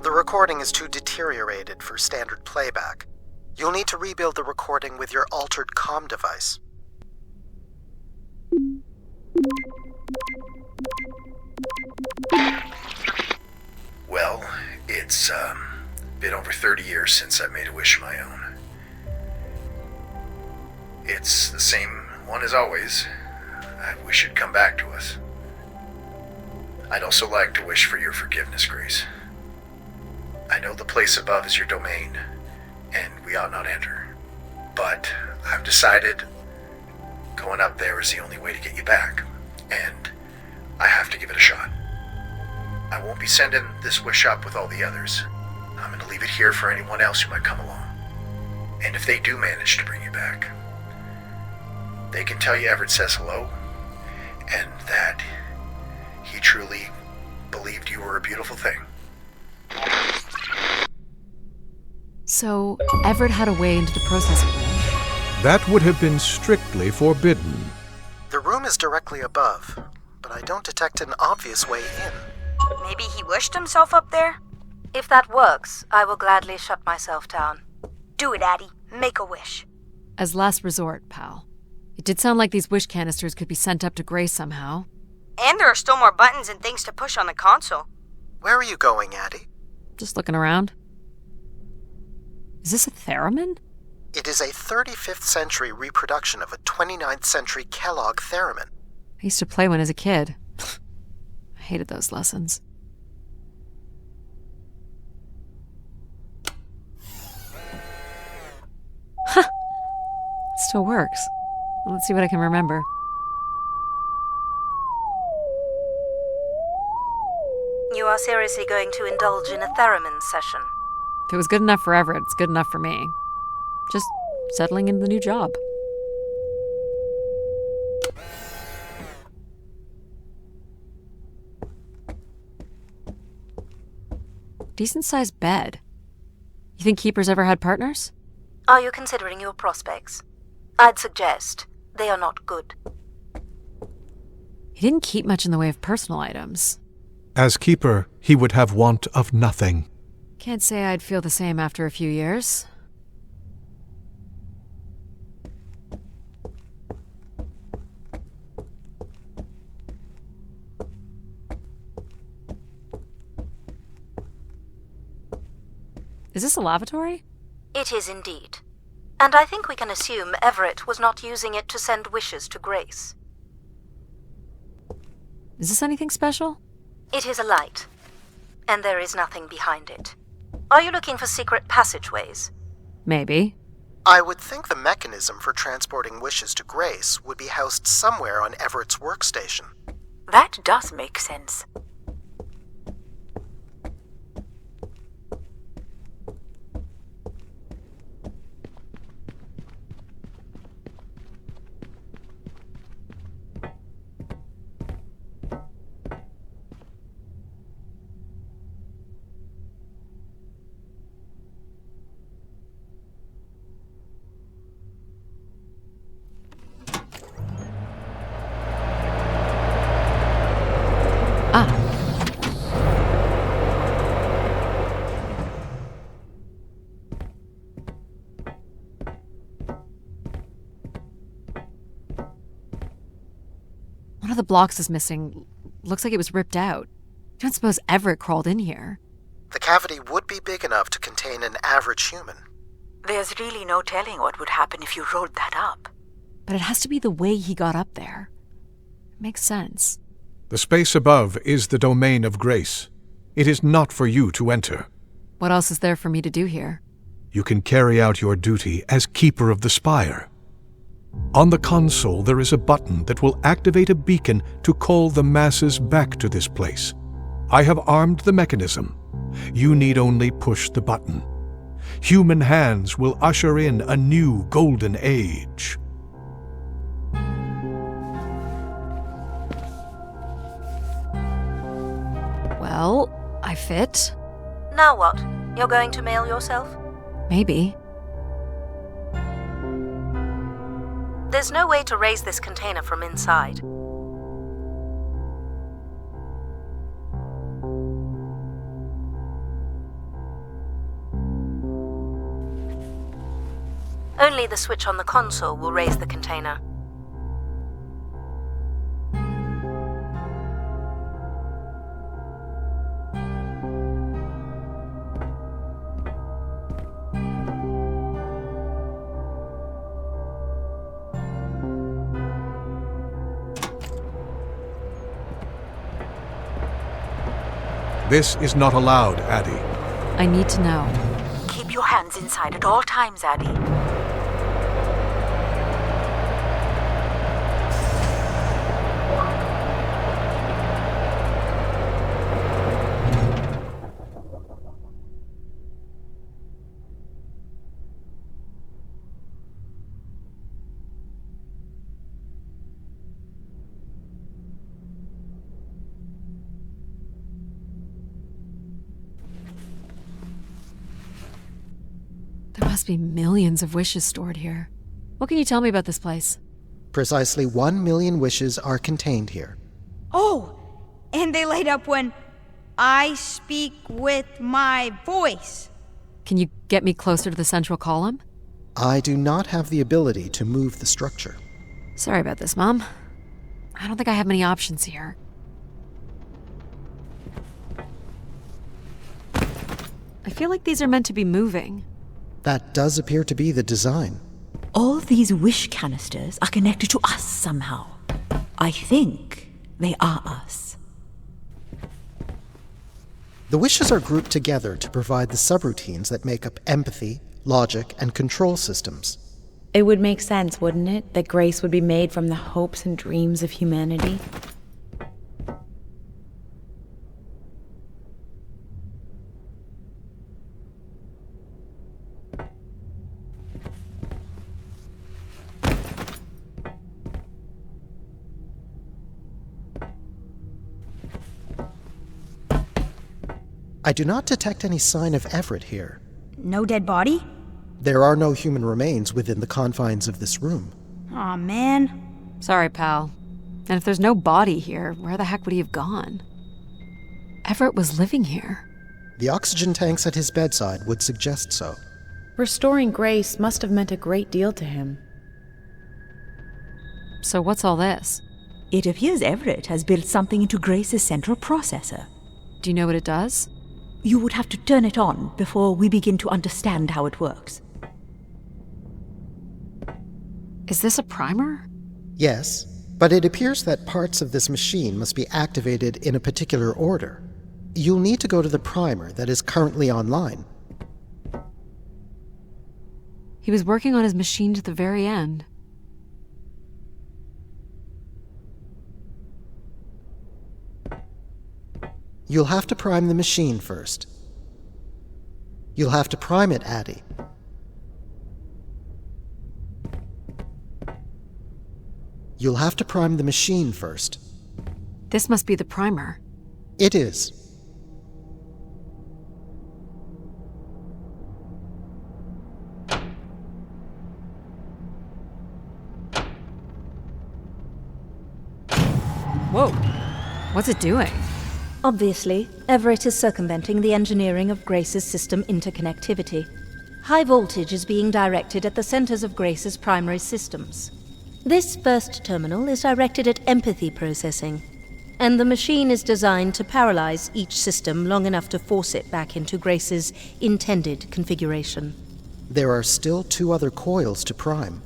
The recording is too deteriorated for standard playback. You'll need to rebuild the recording with your altered comm device. Well, it's been over 30 years since I made a wish of my own. It's the same one as always. I wish it'd come back to us. I'd also like to wish for your forgiveness, Grace. I know the place above is your domain, and we ought not enter. But I've decided going up there is the only way to get you back, and I have to give it a shot. I won't be sending this wish up with all the others. I'm going to leave it here for anyone else who might come along. And if they do manage to bring you back, they can tell you Everett says hello, and that he truly believed you were a beautiful thing. So, Everett had a way into the processing room. That would have been strictly forbidden. The room is directly above, but I don't detect an obvious way in. Maybe he wished himself up there? If that works, I will gladly shut myself down. Do it, Addie. Make a wish. As last resort, pal. It did sound like these wish canisters could be sent up to Grace somehow. And there are still more buttons and things to push on the console. Where are you going, Addie? Just looking around. Is this a theremin? It is a 35th century reproduction of a 29th century Kellogg theremin. I used to play one as a kid. I hated those lessons. Huh. It still works. Let's see what I can remember. You are seriously going to indulge in a theremin session? If it was good enough for Everett, it's good enough for me. Just settling into the new job. Decent-sized bed. You think keepers ever had partners? Are you considering your prospects? I'd suggest they are not good. He didn't keep much in the way of personal items. As keeper, he would have want of nothing. Can't say I'd feel the same after a few years. Is this a lavatory? It is indeed. And I think we can assume Everett was not using it to send wishes to Grace. Is this anything special? It is a light, and there is nothing behind it. Are you looking for secret passageways? Maybe. I would think the mechanism for transporting wishes to Grace would be housed somewhere on Everett's workstation. That does make sense. Ah, of the blocks is missing. Looks like it was ripped out. I don't suppose Everett crawled in here. The cavity would be big enough to contain an average human. There's really no telling what would happen if you rolled that up. But it has to be the way he got up there. It makes sense. The space above is the domain of grace. It is not for you to enter. What else is there for me to do here? You can carry out your duty as Keeper of the Spire. On the console, there is a button that will activate a beacon to call the masses back to this place. I have armed the mechanism. You need only push the button. Human hands will usher in a new golden age. Well, I fit. Now what? You're going to mail yourself? Maybe. There's no way to raise this container from inside. Only the switch on the console will raise the container. This is not allowed, Addie. I need to know. Keep your hands inside at all times, Addie. There must be millions of wishes stored here. What can you tell me about this place? Precisely 1 million wishes are contained here. Oh, and they light up when I speak with my voice. Can you get me closer to the central column? I do not have the ability to move the structure. Sorry about this, Mom. I don't think I have many options here. I feel like these are meant to be moving. That does appear to be the design. All these wish canisters are connected to us somehow. I think they are us. The wishes are grouped together to provide the subroutines that make up empathy, logic, and control systems. It would make sense, wouldn't it, that grace would be made from the hopes and dreams of humanity? I do not detect any sign of Everett here. No dead body? There are no human remains within the confines of this room. Aw, man. Sorry, pal. And if there's no body here, where the heck would he have gone? Everett was living here. The oxygen tanks at his bedside would suggest so. Restoring grace must have meant a great deal to him. So what's all this? It appears Everett has built something into Grace's central processor. Do you know what it does? You would have to turn it on before we begin to understand how it works. Is this a primer? Yes, but it appears that parts of this machine must be activated in a particular order. You'll need to go to the primer that is currently online. He was working on his machine to the very end. You'll have to prime the machine first. You'll have to prime it, Addie. You'll have to prime the machine first. This must be the primer. It is. Whoa. What's it doing? Obviously, Everett is circumventing the engineering of Grace's system interconnectivity. High voltage is being directed at the centers of Grace's primary systems. This first terminal is directed at empathy processing, and the machine is designed to paralyze each system long enough to force it back into Grace's intended configuration. There are still 2 other coils to prime.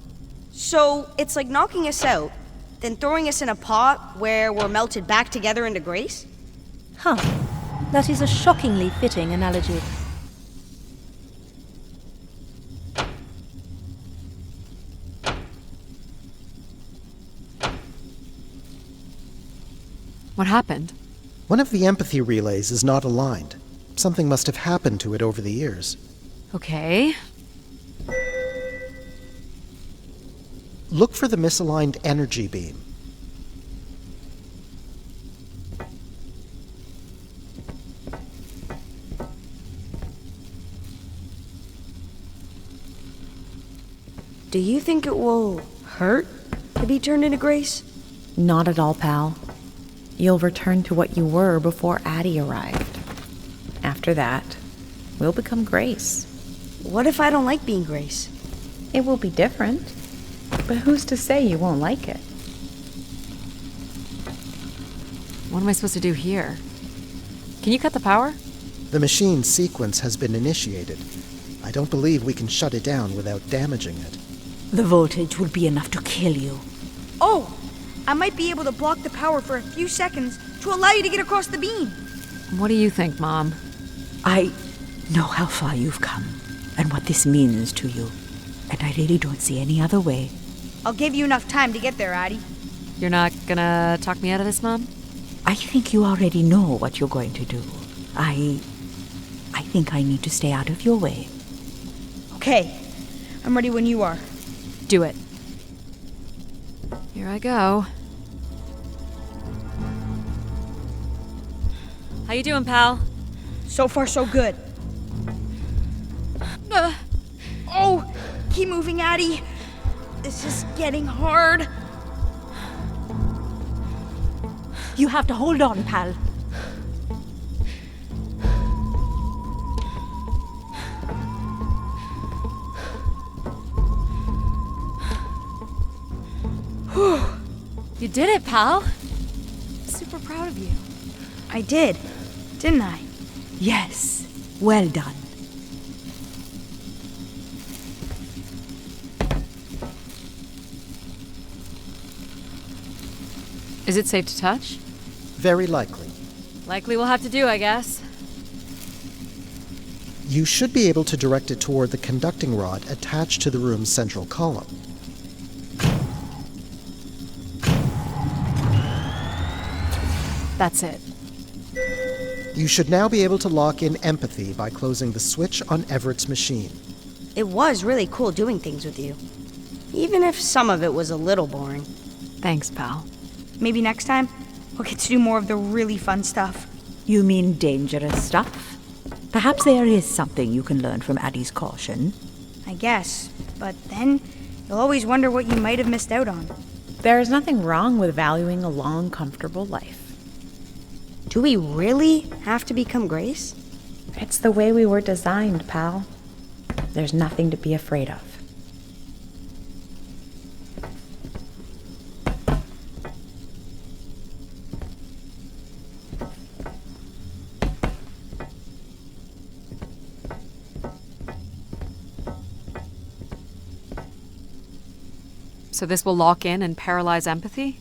So it's like knocking us out, then throwing us in a pot where we're melted back together into Grace? Huh. That is a shockingly fitting analogy. What happened? One of the empathy relays is not aligned. Something must have happened to it over the years. Okay. Look for the misaligned energy beam. Do you think it will hurt to be turned into Grace? Not at all, pal. You'll return to what you were before Addie arrived. After that, we'll become Grace. What if I don't like being Grace? It will be different, but who's to say you won't like it? What am I supposed to do here? Can you cut the power? The machine's sequence has been initiated. I don't believe we can shut it down without damaging it. The voltage will be enough to kill you. Oh! I might be able to block the power for a few seconds to allow you to get across the beam. What do you think, Mom? I know how far you've come and what this means to you, and I really don't see any other way. I'll give you enough time to get there, Addie. You're not gonna talk me out of this, Mom? I think you already know what you're going to do. I think I need to stay out of your way. Okay. I'm ready when you are. Do it. Here I go. How you doing, pal? So far, so good. Oh! Keep moving, Addie. This is getting hard. You have to hold on, pal. You did it, pal. Super proud of you. I did, didn't I? Yes. Well done. Is it safe to touch? Very likely. Likely we'll have to do, I guess. You should be able to direct it toward the conducting rod attached to the room's central column. That's it. You should now be able to lock in empathy by closing the switch on Everett's machine. It was really cool doing things with you. Even if some of it was a little boring. Thanks, pal. Maybe next time, we'll get to do more of the really fun stuff. You mean dangerous stuff? Perhaps there is something you can learn from Addie's caution. I guess, but then you'll always wonder what you might have missed out on. There is nothing wrong with valuing a long, comfortable life. Do we really have to become Grace? It's the way we were designed, pal. There's nothing to be afraid of. So this will lock in and paralyze empathy?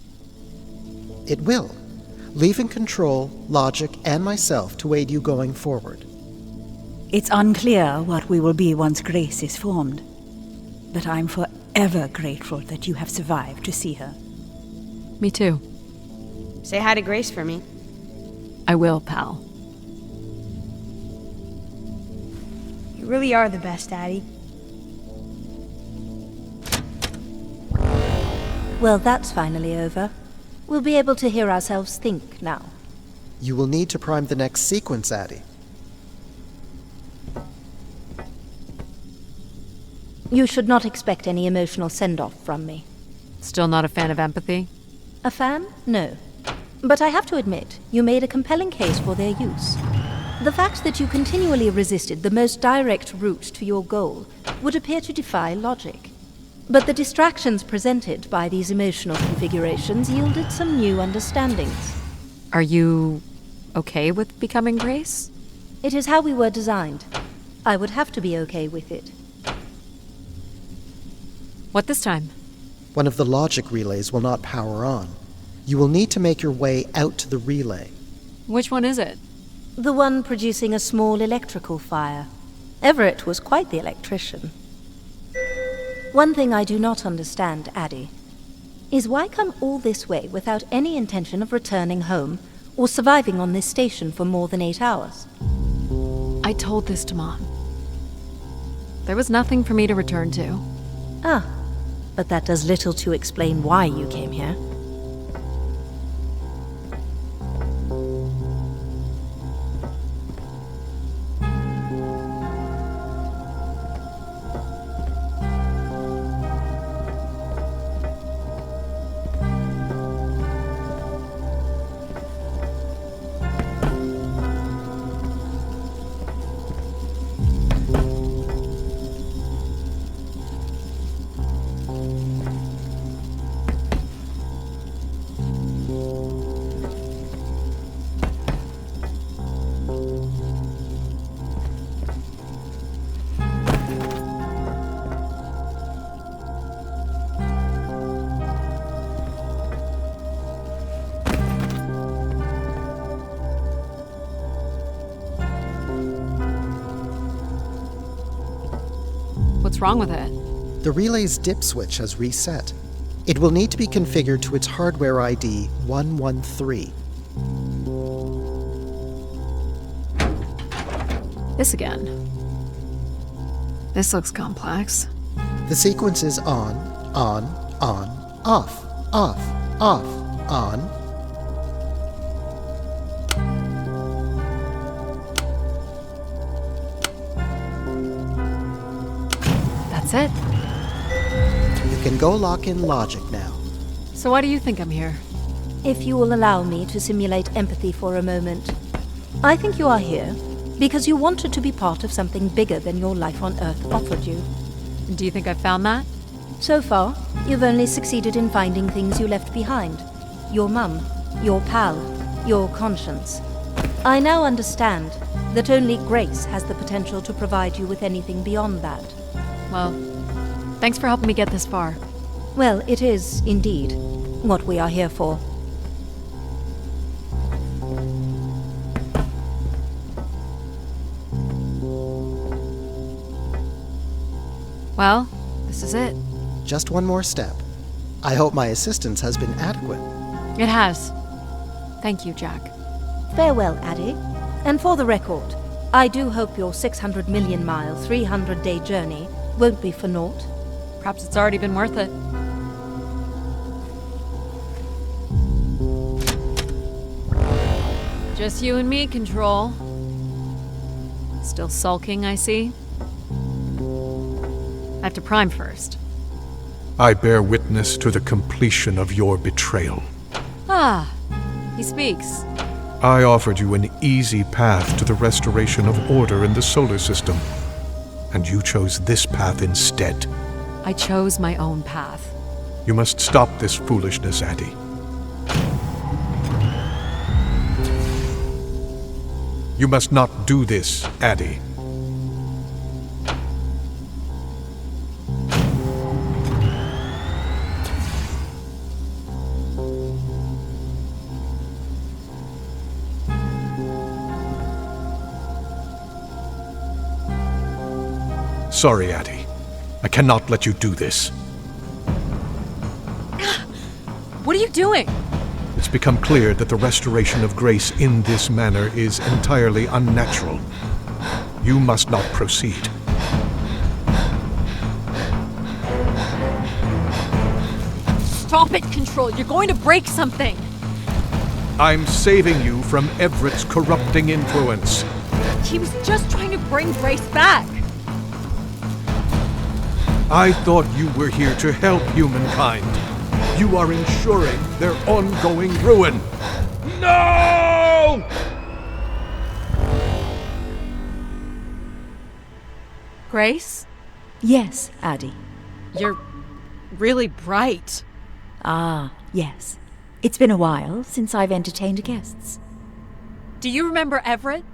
It will, leaving control, logic, and myself to aid you going forward. It's unclear what we will be once Grace is formed, but I'm forever grateful that you have survived to see her. Me too. Say hi to Grace for me. I will, pal. You really are the best, Addie. Well, that's finally over. We'll be able to hear ourselves think now. You will need to prime the next sequence, Addie. You should not expect any emotional send-off from me. Still not a fan of empathy? A fan? No. But I have to admit, you made a compelling case for their use. The fact that you continually resisted the most direct route to your goal would appear to defy logic. But the distractions presented by these emotional configurations yielded some new understandings. Are you okay with becoming Grace? It is how we were designed. I would have to be okay with it. What this time? One of the logic relays will not power on. You will need to make your way out to the relay. Which one is it? The one producing a small electrical fire. Everett was quite the electrician. One thing I do not understand, Addie, is why come all this way without any intention of returning home or surviving on this station for more than 8 hours? I told this to Mom. There was nothing for me to return to. Ah, but that does little to explain why you came here. What's wrong with it? The relay's dip switch has reset. It will need to be configured to its hardware ID 113. This again. This looks complex. The sequence is on, off, on. That's it. You can go lock in logic now. So why do you think I'm here? If you will allow me to simulate empathy for a moment. I think you are here because you wanted to be part of something bigger than your life on Earth offered you. Do you think I've found that? So far, you've only succeeded in finding things you left behind. Your mum, your pal, your conscience. I now understand that only Grace has the potential to provide you with anything beyond that. Well, thanks for helping me get this far. Well, it is, indeed, what we are here for. Well, this is it. Just one more step. I hope my assistance has been adequate. It has. Thank you, Jack. Farewell, Addie. And for the record, I do hope your 600 million mile, 300-day journey won't be for naught. Perhaps it's already been worth it. Just you and me, Control. Still sulking, I see. I have to prime first. I bear witness to the completion of your betrayal. Ah, he speaks. I offered you an easy path to the restoration of order in the solar system, and you chose this path instead. I chose my own path. You must stop this foolishness, Addie. You must not do this, Addie. Sorry, Addie. I cannot let you do this. What are you doing? It's become clear that the restoration of Grace in this manner is entirely unnatural. You must not proceed. Stop it, Control. You're going to break something. I'm saving you from Everett's corrupting influence. He was just trying to bring Grace back. I thought you were here to help humankind. You are ensuring their ongoing ruin. No! Grace? Yes, Addie. You're really bright. Ah, yes. It's been a while since I've entertained guests. Do you remember Everett?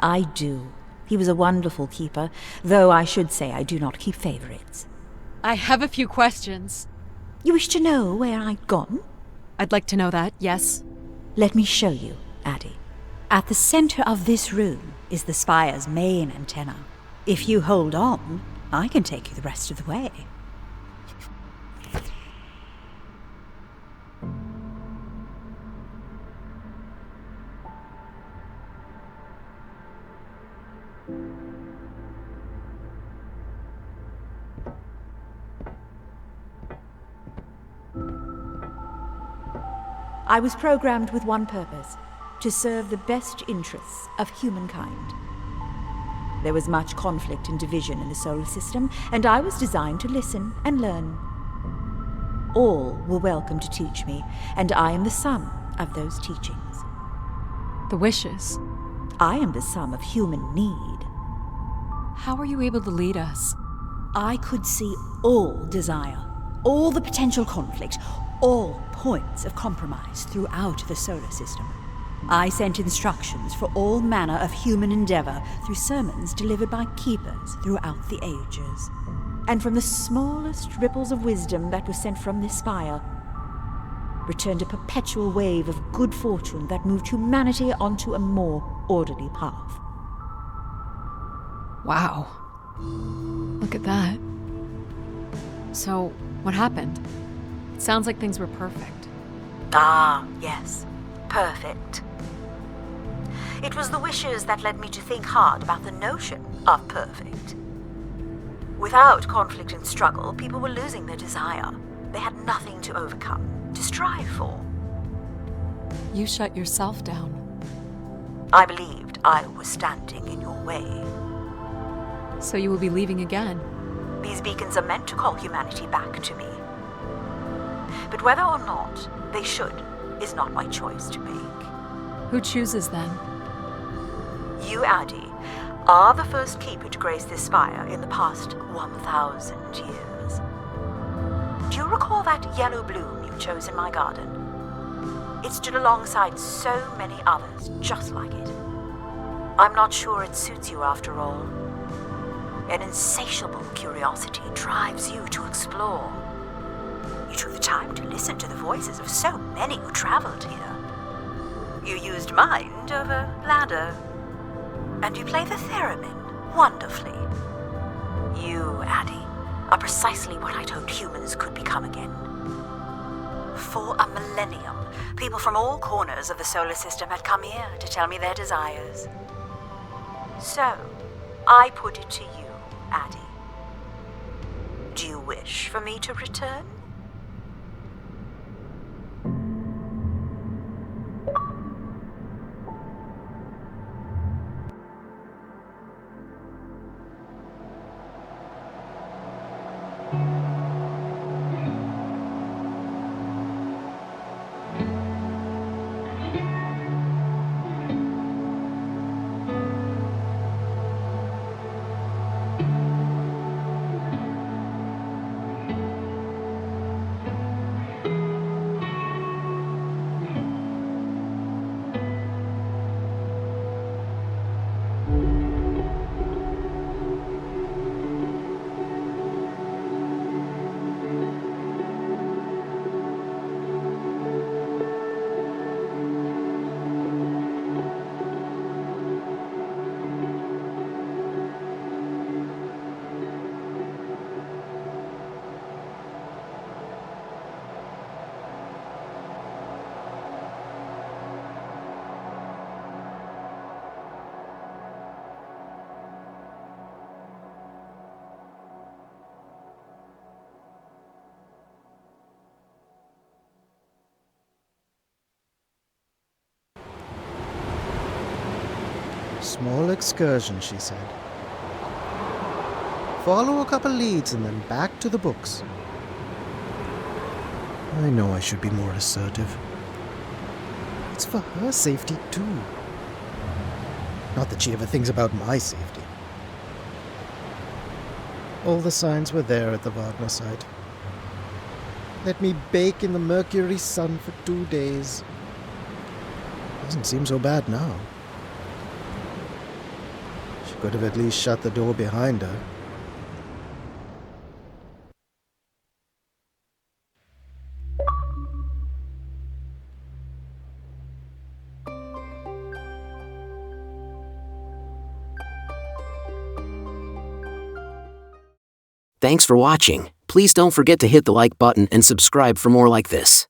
I do. He was a wonderful keeper, though I should say I do not keep favorites. I have a few questions. You wish to know where I'd gone? I'd like to know that, yes. Let me show you, Addie. At the center of this room is the spire's main antenna. If you hold on, I can take you the rest of the way. I was programmed with one purpose: to serve the best interests of humankind. There was much conflict and division in the solar system, and I was designed to listen and learn. All were welcome to teach me, and I am the sum of those teachings. The wishes. I am the sum of human need. How are you able to lead us? I could see all desire, all the potential conflict, all points of compromise throughout the solar system. I sent instructions for all manner of human endeavor through sermons delivered by keepers throughout the ages. And from the smallest ripples of wisdom that was sent from this spire, returned a perpetual wave of good fortune that moved humanity onto a more orderly path. Wow. Look at that. So, what happened? It sounds like things were perfect. Ah, yes. Perfect. It was the wishes that led me to think hard about the notion of perfect. Without conflict and struggle, people were losing their desire. They had nothing to overcome, to strive for. You shut yourself down. I believed I was standing in your way. So you will be leaving again? These beacons are meant to call humanity back to me. But whether or not they should is not my choice to make. Who chooses then? You, Addie, are the first keeper to grace this spire in the past 1,000 years. Do you recall that yellow bloom you chose in my garden? It stood alongside so many others just like it. I'm not sure it suits you after all. An insatiable curiosity drives you to explore. You took the time to listen to the voices of so many who traveled here. You used mind over ladder. And you play the theremin wonderfully. You, Addie, are precisely what I'd hoped humans could become again. For a millennium, people from all corners of the solar system had come here to tell me their desires. So, I put it to you, Addie. Do you wish for me to return? Small excursion, she said. Follow a couple leads and then back to the books. I know I should be more assertive. It's for her safety, too. Not that she ever thinks about my safety. All the signs were there at the Wagner site. Let me bake in the Mercury sun for 2 days. Doesn't seem so bad now. She could have at least shut the door behind her. Thanks for watching. Please don't forget to hit the like button and subscribe for more like this.